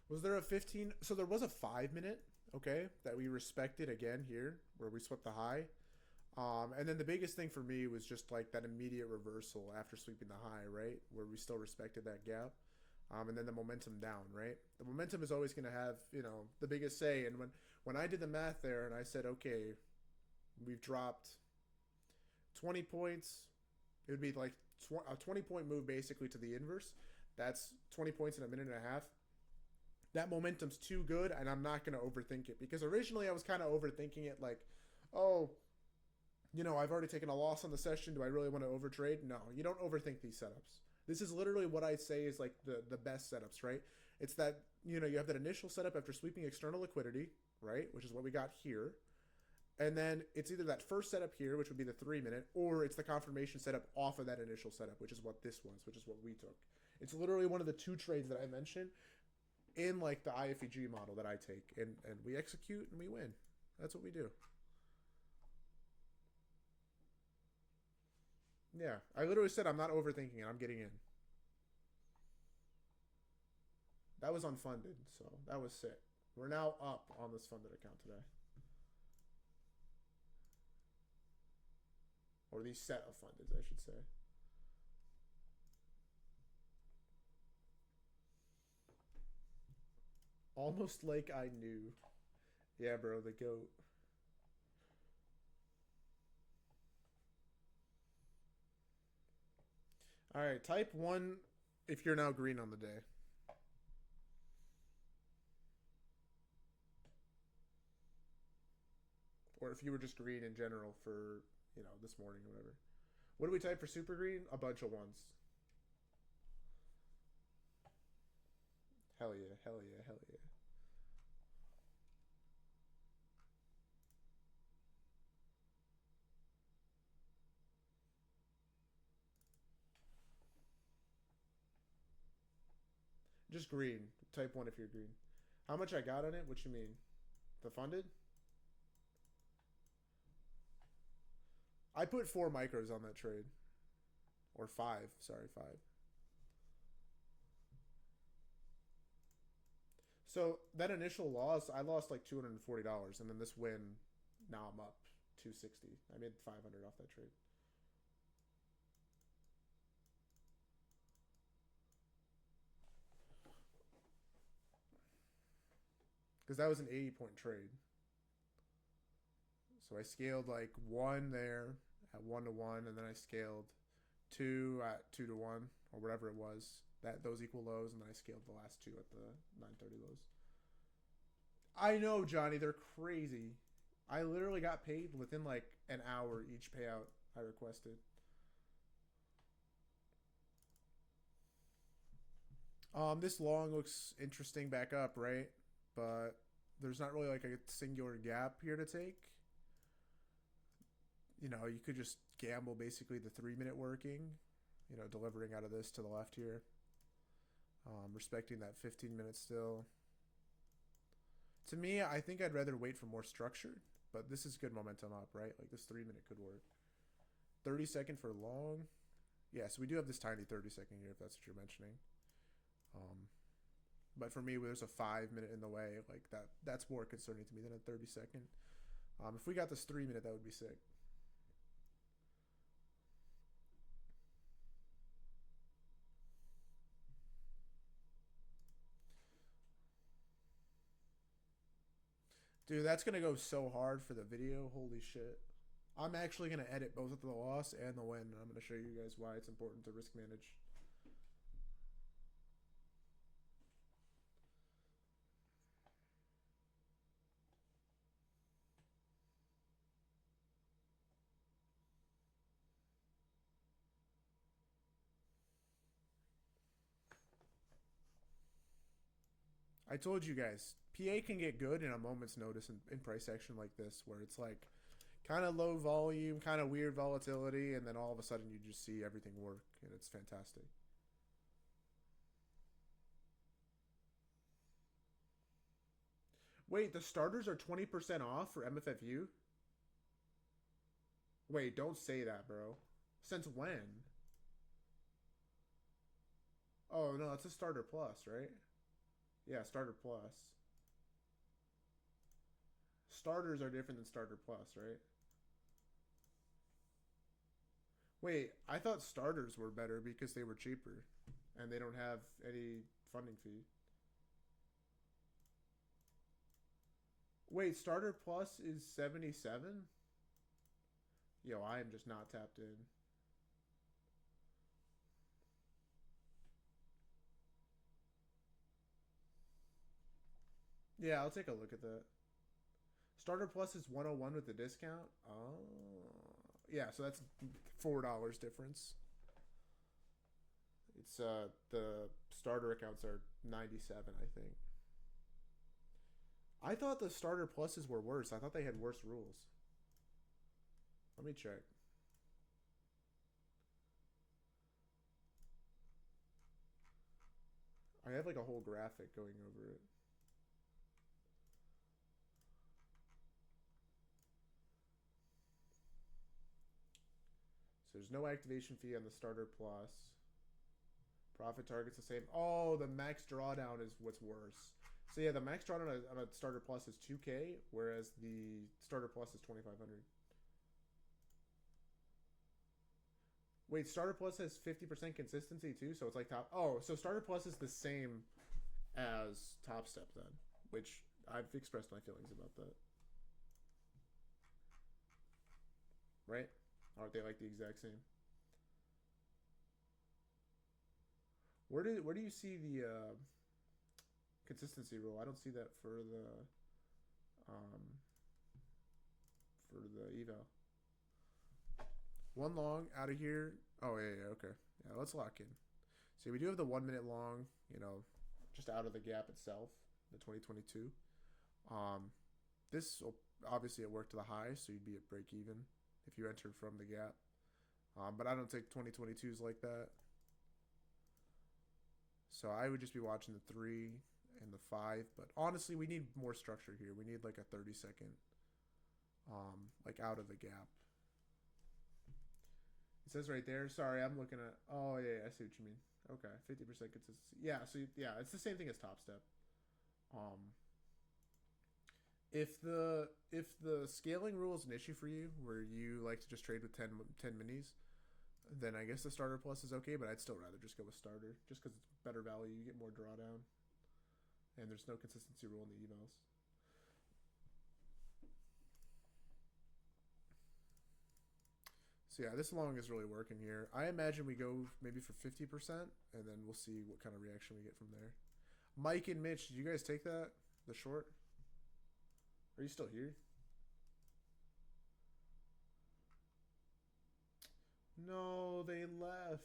Was there a 15? So there was a 5 minute, okay, that we respected again here, where we swept the high. And then the biggest thing for me was just like that immediate reversal after sweeping the high, right? Where we still respected that gap. And then the momentum down, right? The momentum is always going to have, the biggest say. And when I did the math there and I said, okay, we've dropped 20 points, it would be like a 20-point move basically to the inverse. That's 20 points in a minute and a half. That momentum's too good, and I'm not going to overthink it. Because originally I was kind of overthinking it like, oh, I've already taken a loss on the session. Do I really want to overtrade? No, you don't overthink these setups. This is literally what I say is like the best setups, right? It's that, you have that initial setup after sweeping external liquidity, right? Which is what we got here. And then it's either that first setup here, which would be the 3 minute, or it's the confirmation setup off of that initial setup, which is what this was, which is what we took. It's literally one of the two trades that I mentioned in like the IFEG model that I take, and we execute and we win. That's what we do. Yeah, I literally said I'm not overthinking it. I'm getting in. That was unfunded, so that was sick. We're now up on this funded account today, or these set of fundeds, I should say. Almost like I knew. Yeah, bro, the goat. All right, type one if you're now green on the day. Or if you were just green in general for, this morning or whatever. What do we type for super green? A bunch of ones. Hell yeah, hell yeah, hell yeah. Just green. Type one if you're green. How much I got on it? What you mean? The funded? I put 4 micros on that trade. Or five. Sorry, five. So that initial loss, I lost like $240, and then this win, now I'm up 260. I made 500 off that trade. Because that was an 80-point trade. So I scaled like one there at 1-to-1, and then I scaled two at 2-to-1 or whatever it was. Those equal lows, and then I scaled the last two at the 930 lows. I know, Johnny, they're crazy. I literally got paid within like an hour each payout I requested. This long looks interesting back up, right? But there's not really like a singular gap here to take. You could just gamble basically the 3 minute working, delivering out of this to the left here. Respecting that 15 minutes still. To me, I think I'd rather wait for more structure, but this is good momentum up, right? Like this 3 minute could work. 30-second for long. Yeah, so we do have this tiny 30-second here, if that's what you're mentioning. Um, but for me, there's a 5 minute in the way. Like that's more concerning to me than a 30-second. If we got this 3 minute, that would be sick. Dude, that's gonna go so hard for the video. Holy shit. I'm actually gonna edit both of the loss and the win. I'm gonna show you guys why it's important to risk manage. I told you guys, PA can get good in a moment's notice in price action like this, where it's like kind of low volume, kind of weird volatility, and then all of a sudden you just see everything work, and it's fantastic. Wait, the starters are 20% off for MFFU? Wait, don't say that, bro. Since when? Oh, no, it's a starter plus, right? Yeah, starter plus. Starters are different than starter plus, right? Wait, I thought starters were better because they were cheaper and they don't have any funding fee. Wait, starter plus is 77? Yo, I am just not tapped in. Yeah, I'll take a look at that. Starter plus is 101 with the discount. Oh. Yeah, so that's $4 difference. It's the starter accounts are 97, I think. I thought the starter pluses were worse. I thought they had worse rules. Let me check. I have like a whole graphic going over it. So there's no activation fee on the starter plus. Profit target's the same. Oh, the max drawdown is what's worse. So yeah, the max drawdown on a starter plus is 2K, whereas the starter plus is 2,500. Wait, starter plus has 50% consistency too, so it's like top. Oh, so starter plus is the same as top step then, which I've expressed my feelings about that. Right? Aren't they like the exact same? Where do you see the consistency rule? I don't see that um, for the eval. One long out of here. Oh yeah, okay. Yeah, let's lock in. See, we do have the 1 minute long. Just out of the gap itself, the 2022. Um, this will obviously it worked to the high, so you'd be at break even if you entered from the gap. But I don't take 2022s like that. So I would just be watching the 3 and the 5. But honestly, we need more structure here. We need like a 30-second, like out of the gap. It says right there. Sorry, I'm looking at. Oh yeah, I see what you mean. Okay, 50% consistency. Yeah, so yeah, it's the same thing as top step. Um, if the scaling rule is an issue for you, where you like to just trade with 10 minis, then I guess the starter plus is okay. But I'd still rather just go with starter, just because it's better value. You get more drawdown, and there's no consistency rule in the evals. So yeah, this long is really working here. I imagine we go maybe for 50%, and then we'll see what kind of reaction we get from there. Mike and Mitch, did you guys take that? The short? Are you still here? No, they left.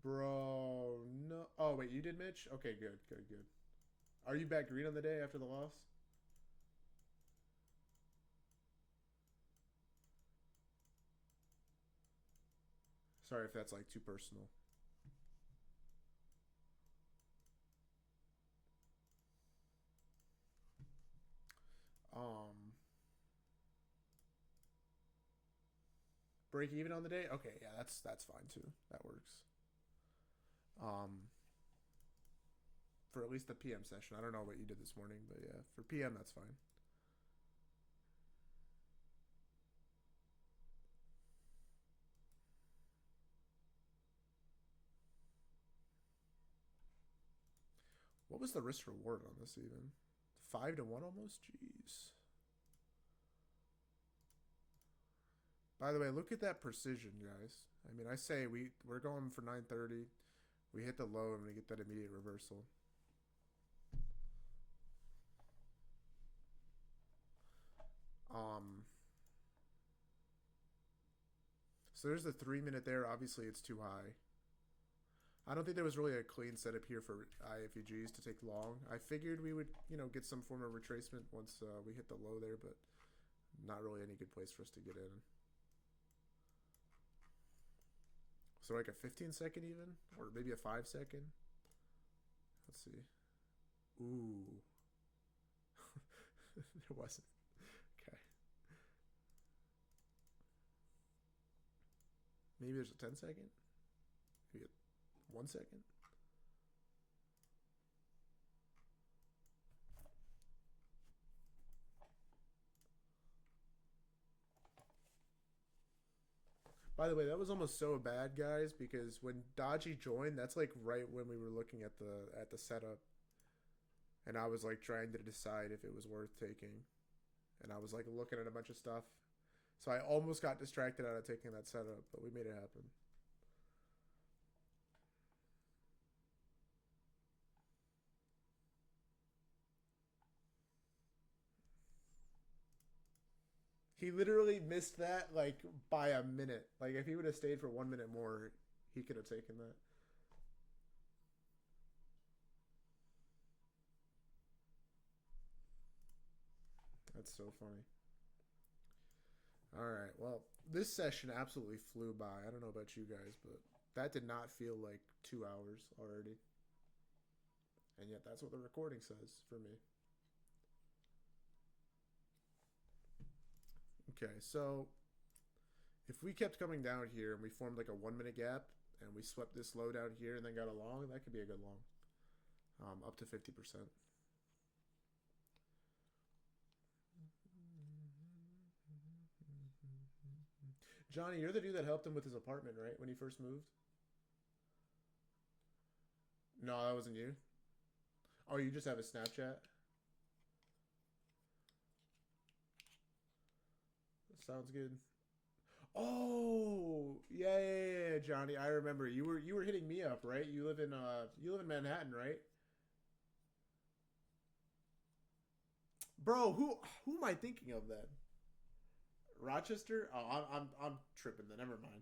Bro, no. Oh, wait, you did, Mitch? Okay, good, good, good. Are you back green on the day after the loss? Sorry if that's like too personal. break even on the day. Okay, yeah, that's fine too. That works. Um, for at least the PM session. I don't know what you did this morning, but yeah, for PM that's fine. What was the risk reward on this even? 5 to 1 almost? Jeez. By the way, look at that precision, guys. I mean, I say we're going for 930. We hit the low and we get that immediate reversal. So there's the 3 minute there. Obviously, it's too high. I don't think there was really a clean setup here for IFEGs to take long. I figured we would, get some form of retracement once we hit the low there, but not really any good place for us to get in. So like a 15-second even, or maybe a 5-second. Let's see. Ooh, there wasn't. Okay. Maybe there's a 10-second. Maybe a 1 second. By the way, that was almost so bad, guys, because when Dodgy joined, that's like right when we were looking at the setup, and I was like trying to decide if it was worth taking, and I was like looking at a bunch of stuff, so I almost got distracted out of taking that setup, but we made it happen. He literally missed that like by a minute. Like if he would have stayed for 1 minute more, he could have taken that. That's so funny. All right. Well, this session absolutely flew by. I don't know about you guys, but that did not feel like 2 hours already. And yet that's what the recording says for me. Okay, so if we kept coming down here and we formed like a 1 minute gap and we swept this low down here and then got a long, that could be a good long. Up to 50%. Johnny, you're the dude that helped him with his apartment, right? When he first moved? No, that wasn't you. Oh, you just have a Snapchat? Sounds good. Oh, yeah, Johnny. I remember you were hitting me up, right? You live in Manhattan, right? Bro, who am I thinking of then? Rochester? Oh, I'm tripping. Then never mind.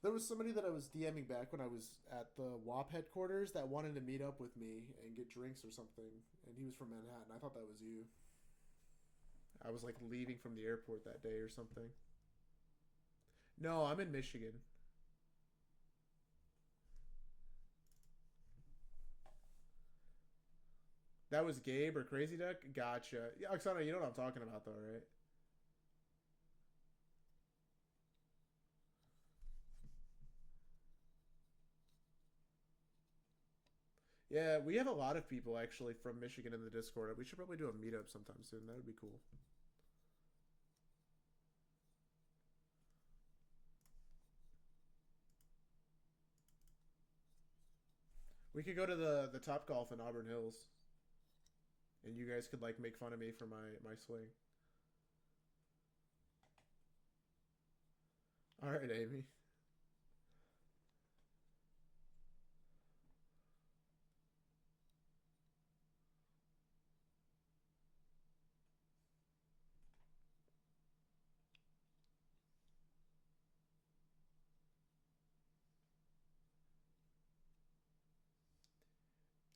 There was somebody that I was DMing back when I was at the WAP headquarters that wanted to meet up with me and get drinks or something, and he was from Manhattan. I thought that was you. I was like leaving from the airport that day or something. No, I'm in Michigan. That was Gabe or Crazy Duck? Gotcha. Yeah, Oksana, you know what I'm talking about though, right? Yeah, we have a lot of people actually from Michigan in the Discord. We should probably do a meetup sometime soon. That would be cool. We could go to the Top Golf in Auburn Hills, and you guys could like make fun of me for my swing. All right, Amy.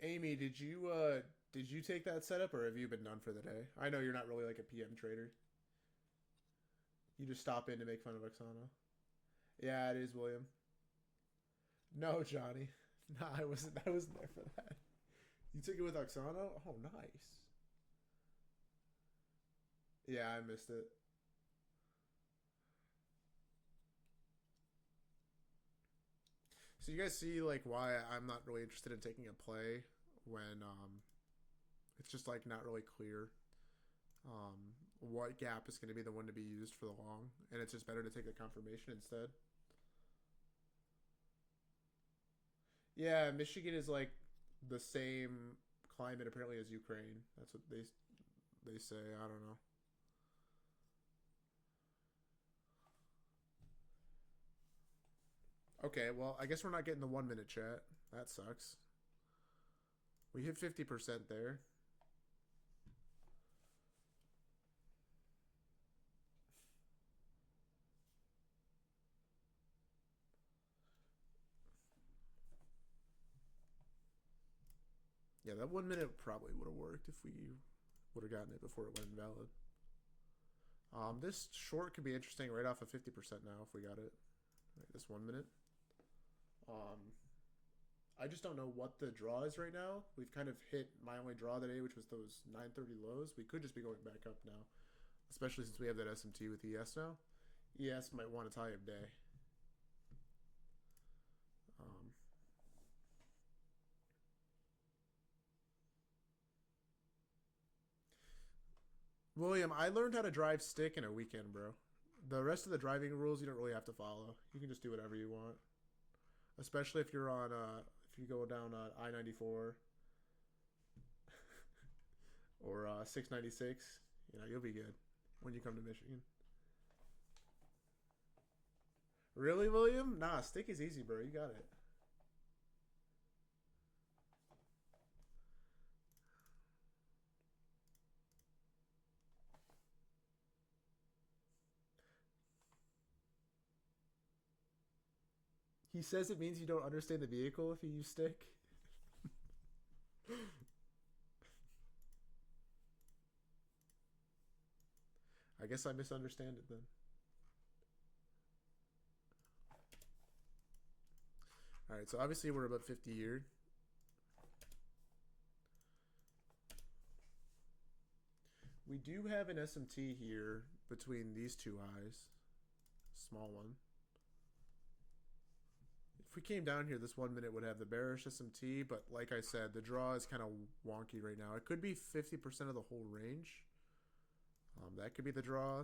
Amy, did you take that setup or have you been done for the day? I know you're not really like a PM trader. You just stop in to make fun of Oksana. Yeah, it is William. No, Johnny. Nah, I wasn't. I wasn't there for that. You took it with Oksana? Oh, nice. Yeah, I missed it. So you guys see like why I'm not really interested in taking a play when it's just like not really clear what gap is going to be the one to be used for the long, and it's just better to take the confirmation instead. Yeah, Michigan is like the same climate apparently as Ukraine. That's what they say. I don't know. Okay, well, I guess we're not getting the 1 minute chat. That sucks. We hit 50% there. Yeah, that 1 minute probably would have worked if we would have gotten it before it went invalid. This short could be interesting right off of 50% now if we got it. Right, this 1 minute. Um, I just don't know what the draw is right now. We've kind of hit my only draw today, which was those 930 lows. We could just be going back up now, especially since we have that SMT with ES now. ES might want to tie up day. Um, William, I learned how to drive stick in a weekend, bro. The rest of the driving rules you don't really have to follow. You can just do whatever you want, especially if you're on if you go down I-94 or 696. You know, you'll be good when you come to Michigan. Really, William? Nah, stick is easy, bro. You got it. He says it means you don't understand the vehicle if you use stick. I guess I misunderstand it then. All right, so obviously we're about 50 here. We do have an SMT here between these two highs. Small one. If we came down here, this 1 minute would have the bearish SMT, but like I said, the draw is kind of wonky right now. It could be 50% of the whole range. That could be the draw.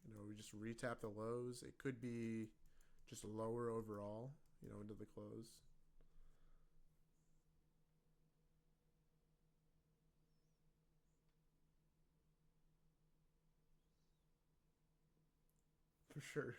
You know, we just retap the lows. It could be just lower overall, you know, into the close. For sure.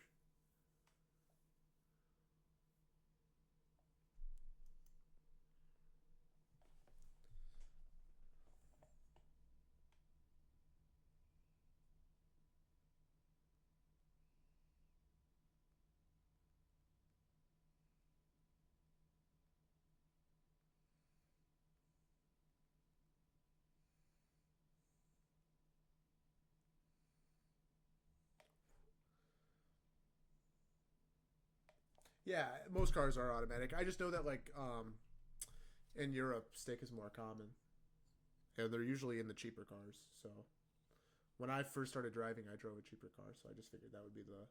Yeah, most cars are automatic. I just know that like in Europe, stick is more common. And they're usually in the cheaper cars. So when I first started driving, I drove a cheaper car, so I just figured that would be the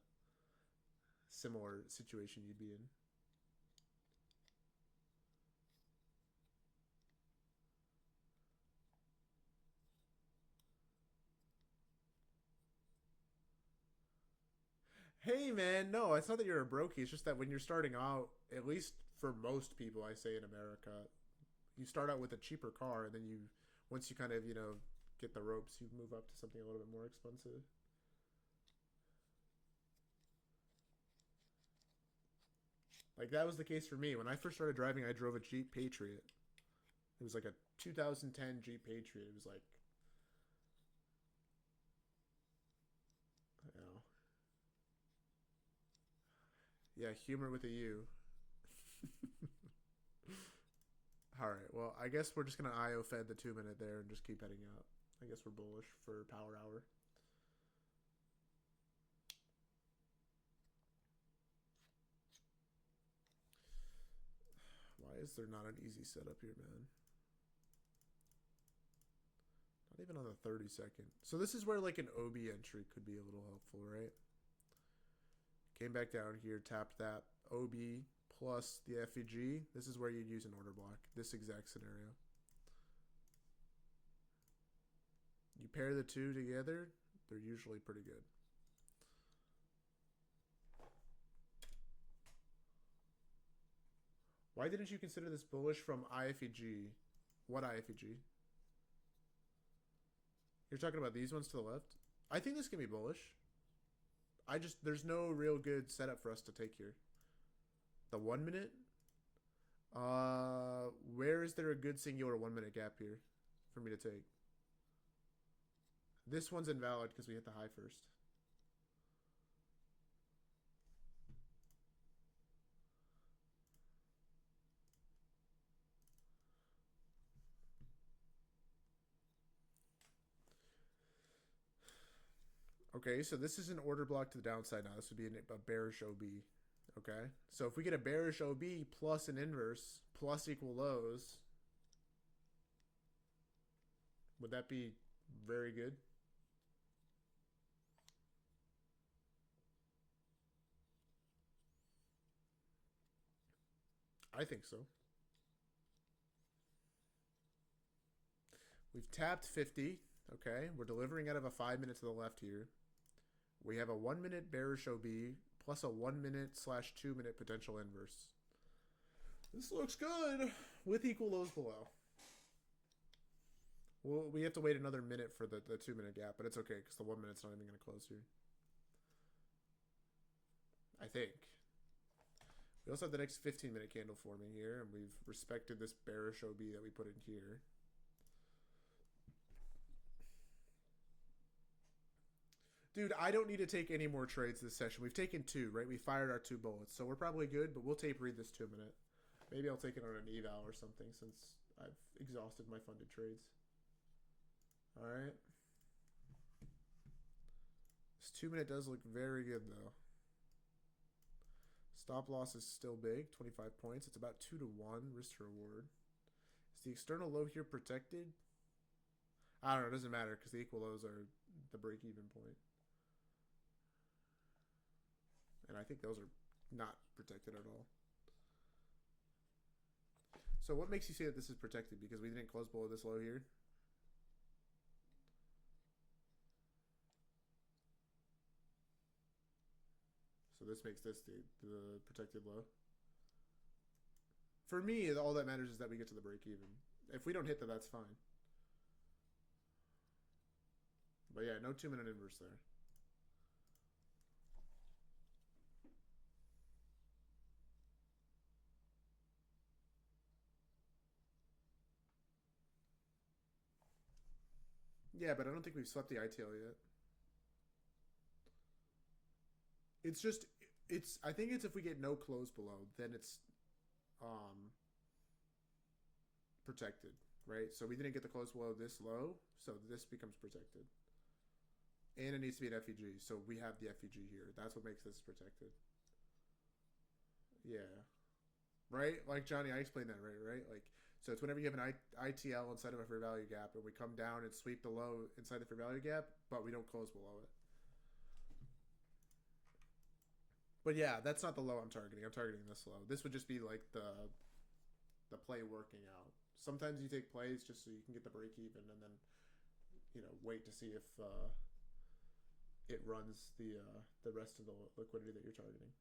similar situation you'd be in. Hey man, no, it's not that you're a brokey. It's just that when you're starting out, at least for most people, I say in America, you start out with a cheaper car, and then you, once you kind of, you know, get the ropes, you move up to something a little bit more expensive. Like that was the case for me. When I first started driving, I drove a Jeep Patriot. It was like a 2010 Jeep Patriot. It was like, you know, yeah, humor with a U. All right. Well, I guess we're just gonna IO fed the 2 minute there and just keep heading up. I guess we're bullish for power hour. Why is there not an easy setup here, man? Not even on the 30-second. So this is where like an OB entry could be a little helpful, right? Came back down here, tapped that OB, plus the FEG, this is where you'd use an order block. This exact scenario. You pair the two together, they're usually pretty good. Why didn't you consider this bullish from IFEG? What IFEG? You're talking about these ones to the left? I think this can be bullish. There's no real good setup for us to take here. The 1 minute? Where is there a good singular 1 minute gap here for me to take? This one's invalid because we hit the high first. Okay, so this is an order block to the downside now. This would be a bearish OB. Okay, so if we get a bearish OB plus an inverse plus equal lows, would that be very good? I think so. We've tapped 50. Okay, we're delivering out of a 5 minute to the left here. We have a 1 minute bearish OB plus a 1 minute / 2 minute potential inverse. This looks good with equal lows below. Well, we have to wait another minute for the 2 minute gap, but it's okay because the 1 minute's not even going to close here. I think. We also have the next 15 minute candle forming here, and we've respected this bearish OB that we put in here. Dude, I don't need to take any more trades this session. We've taken 2, right? We fired our 2 bullets, so we're probably good, but we'll tape read this 2 minute. Maybe I'll take it on an eval or something since I've exhausted my funded trades. All right. This 2 minute does look very good, though. Stop loss is still big, 25 points. It's about 2 to 1 risk to reward. Is the external low here protected? I don't know. It doesn't matter because the equal lows are the break-even point. And I think those are not protected at all. So what makes you say that this is protected? Because we didn't close below this low here? So this makes this the protected low. For me, all that matters is that we get to the break even. If we don't hit that, that's fine. But yeah, no 2 minute inverse there. Yeah, but I don't think we've swept the ITL yet. It's just, I think it's if we get no close below, then it's protected, right? So we didn't get the close below this low, so this becomes protected. And it needs to be an FEG, so we have the FEG here. That's what makes this protected. Yeah. Right? Like, Johnny, I explained that right? Like, so it's whenever you have an ITL inside of a fair value gap, and we come down and sweep the low inside the fair value gap, but we don't close below it. But yeah, that's not the low I'm targeting. I'm targeting this low. This would just be like the play working out. Sometimes you take plays just so you can get the break even, and then wait to see if it runs the rest of the liquidity that you're targeting.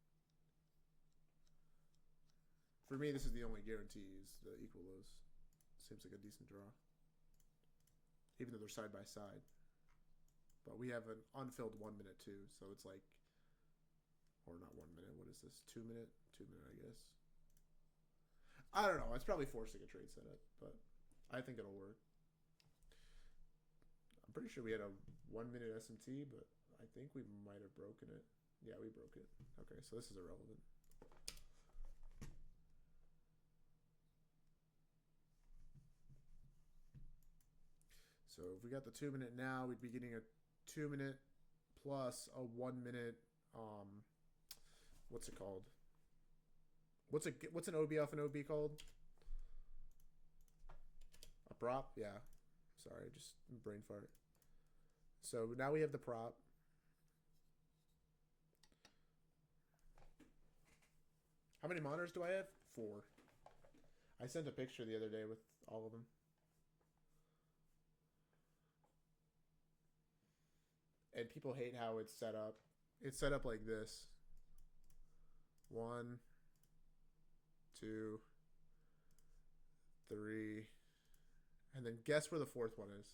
For me, this is the only guarantee is the equal lows. Seems like a decent draw, even though they're side by side. But we have an unfilled 1 minute too, so it's like, or not 1 minute. What is this? 2 minute? 2 minute, I guess. I don't know. It's probably forcing a trade setup, but I think it'll work. I'm pretty sure we had a 1 minute SMT, but I think we might have broken it. Yeah, we broke it. Okay, so this is irrelevant. So if we got the 2 minute now, we'd be getting a 2 minute plus a 1 minute. What's it called? What's an OB off an OB called? A prop? Yeah. Sorry, just brain fart. So now we have the prop. How many monitors do I have? 4. I sent a picture the other day with all of them. And people hate how it's set up. It's set up like this. 1, 2, 3, and then guess where the 4th one is.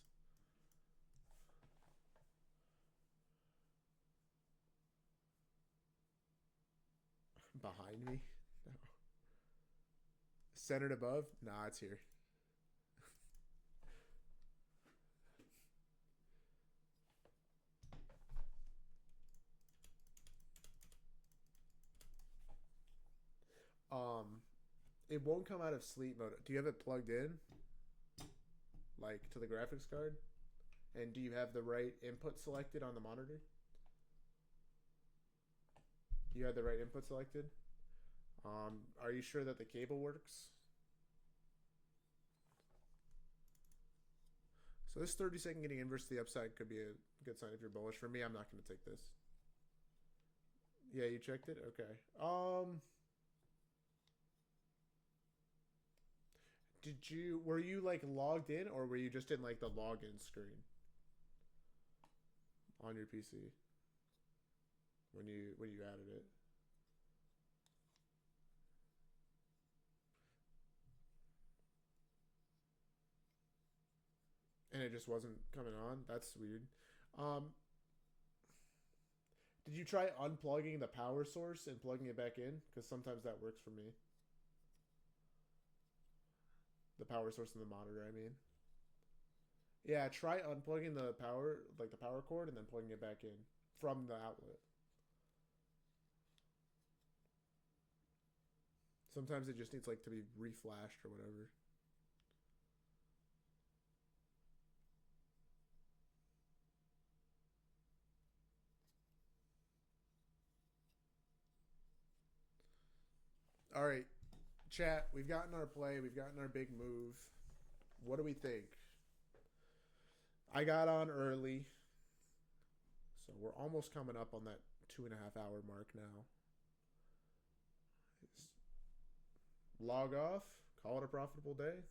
Behind me? No. Centered above? Nah, it's here. Um, it won't come out of sleep mode. Do you have it plugged in? Like to the graphics card? And do you have the right input selected on the monitor? You had the right input selected? Are you sure that the cable works? So this 30-second getting inverse to the upside could be a good sign if you're bullish. For me, I'm not going to take this. Yeah, you checked it? Okay. Were you like logged in or were you just in like the login screen on your PC when you added it? And it just wasn't coming on? That's weird. Um, did you try unplugging the power source and plugging it back in? Because sometimes that works for me. The power source in the monitor, I mean. Yeah, try unplugging the power, like the power cord, and then plugging it back in from the outlet. Sometimes it just needs like to be reflashed or whatever. All right, chat. We've gotten our play. We've gotten our big move. What do we think? I got on early, so we're almost coming up on that 2.5 hour mark now. Log off. Call it a profitable day.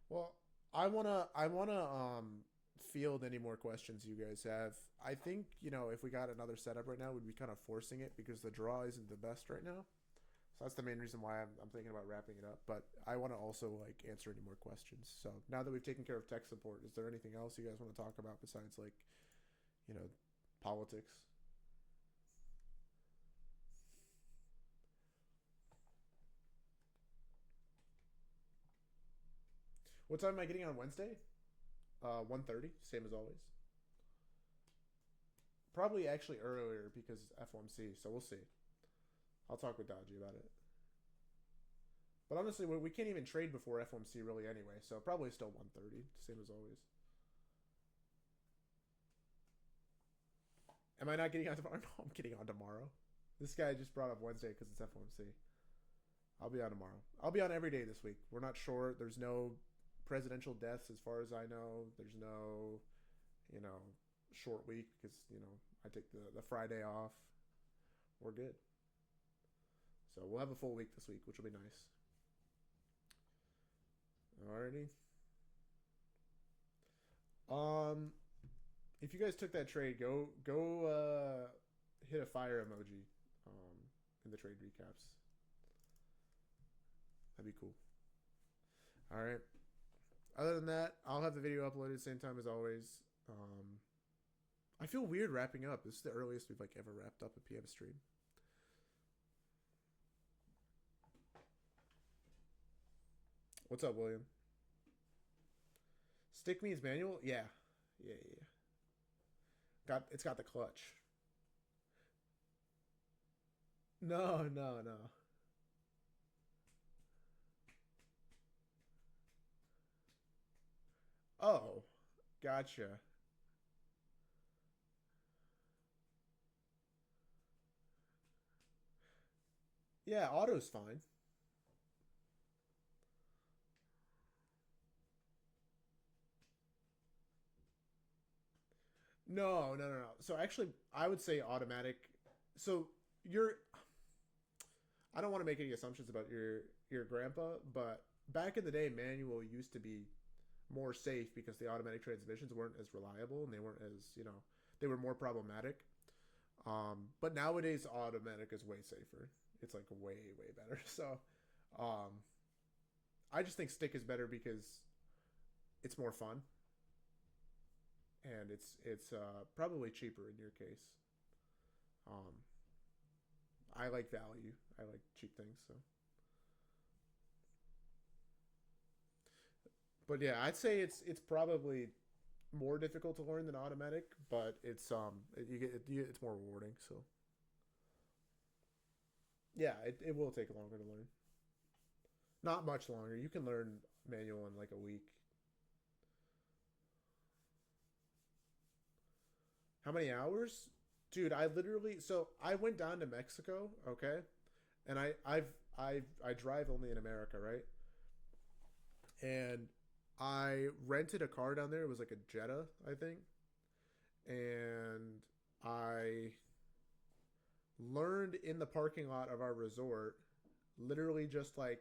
Well, I wanna field any more questions you guys have. I think if we got another setup right now, we'd be kind of forcing it because the draw isn't the best right now. So that's the main reason why I'm thinking about wrapping it up. But I want to also like answer any more questions. So now that we've taken care of tech support, is there anything else you guys want to talk about besides like you know politics? What time am I getting on Wednesday? 1:30, same as always. Probably actually earlier because FOMC, so we'll see. I'll talk with Dodgy about it. But honestly, we can't even trade before FOMC really anyway, so probably still 1:30, same as always. Am I not getting on tomorrow? No, I'm getting on tomorrow. This guy just brought up Wednesday because it's FOMC. I'll be on tomorrow. I'll be on every day this week. We're not sure. There's no presidential deaths as far as I know. There's no, you know, short week because, I take the Friday off. We're good. So we'll have a full week this week, which will be nice. Alrighty. Um, if you guys took that trade, go hit a fire emoji in the trade recaps. That'd be cool. All right. Other than that, I'll have the video uploaded same time as always. I feel weird wrapping up. This is the earliest we've like ever wrapped up a PM stream. What's up, William? Stick means manual? Yeah. Yeah, yeah. It's got the clutch. No, no, no. Oh, gotcha. Yeah, auto's fine. No, no, no, no. So actually, I would say automatic. So you're. I don't want to make any assumptions about your grandpa, but back in the day, manual used to be more safe because the automatic transmissions weren't as reliable and they weren't as they were more problematic. But nowadays, automatic is way safer. It's like way better. So, um, I just think stick is better because it's more fun and it's probably cheaper in your case. Um, I like value. I like cheap things. So, but yeah, I'd say it's probably more difficult to learn than automatic, but it's more rewarding. So yeah, it will take longer to learn. Not much longer. You can learn manual in like a week. How many hours? Dude, I went down to Mexico, okay? And I drive only in America, right? And I rented a car down there. It was like a Jetta, I think. And I learned in the parking lot of our resort, literally just like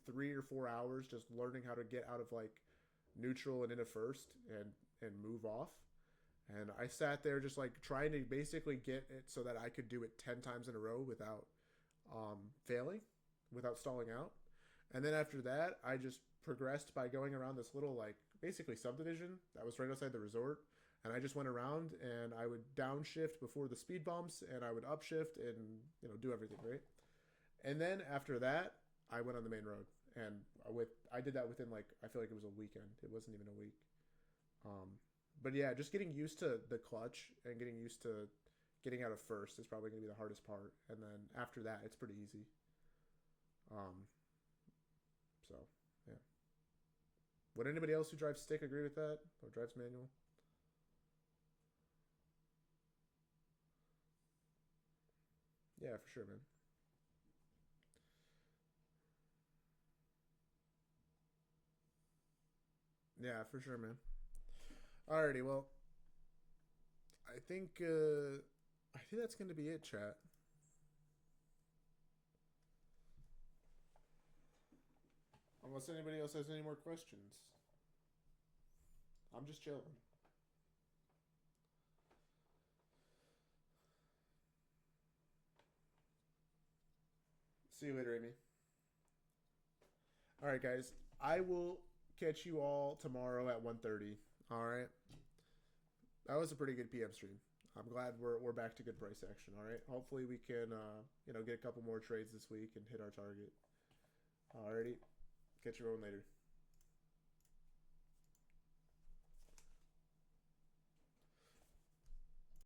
3 or 4 hours, just learning how to get out of like neutral and into first and move off. And I sat there just like trying to basically get it so that I could do it 10 times in a row without failing, without stalling out. And then after that, I just progressed by going around this little like basically subdivision that was right outside the resort. And I just went around and I would downshift before the speed bumps and I would upshift and do everything right. And then after that, I went on the main road and I did that within like I feel like it was a weekend. It wasn't even a week. Um, but yeah, just getting used to the clutch and getting used to getting out of first is probably going to be the hardest part. And then after that, it's pretty easy. Um, so yeah. Would anybody else who drives stick agree with that or drives manual? Yeah, for sure, man. Yeah, for sure, man. Alrighty, well, I think uh, I think that's going to be it, chat. Unless anybody else has any more questions, I'm just chilling. See you later, Amy. All right, guys. I will catch you all tomorrow at 1:30. All right. That was a pretty good PM stream. I'm glad we're back to good price action. All right. Hopefully we can get a couple more trades this week and hit our target. Alrighty. Catch you everyone later.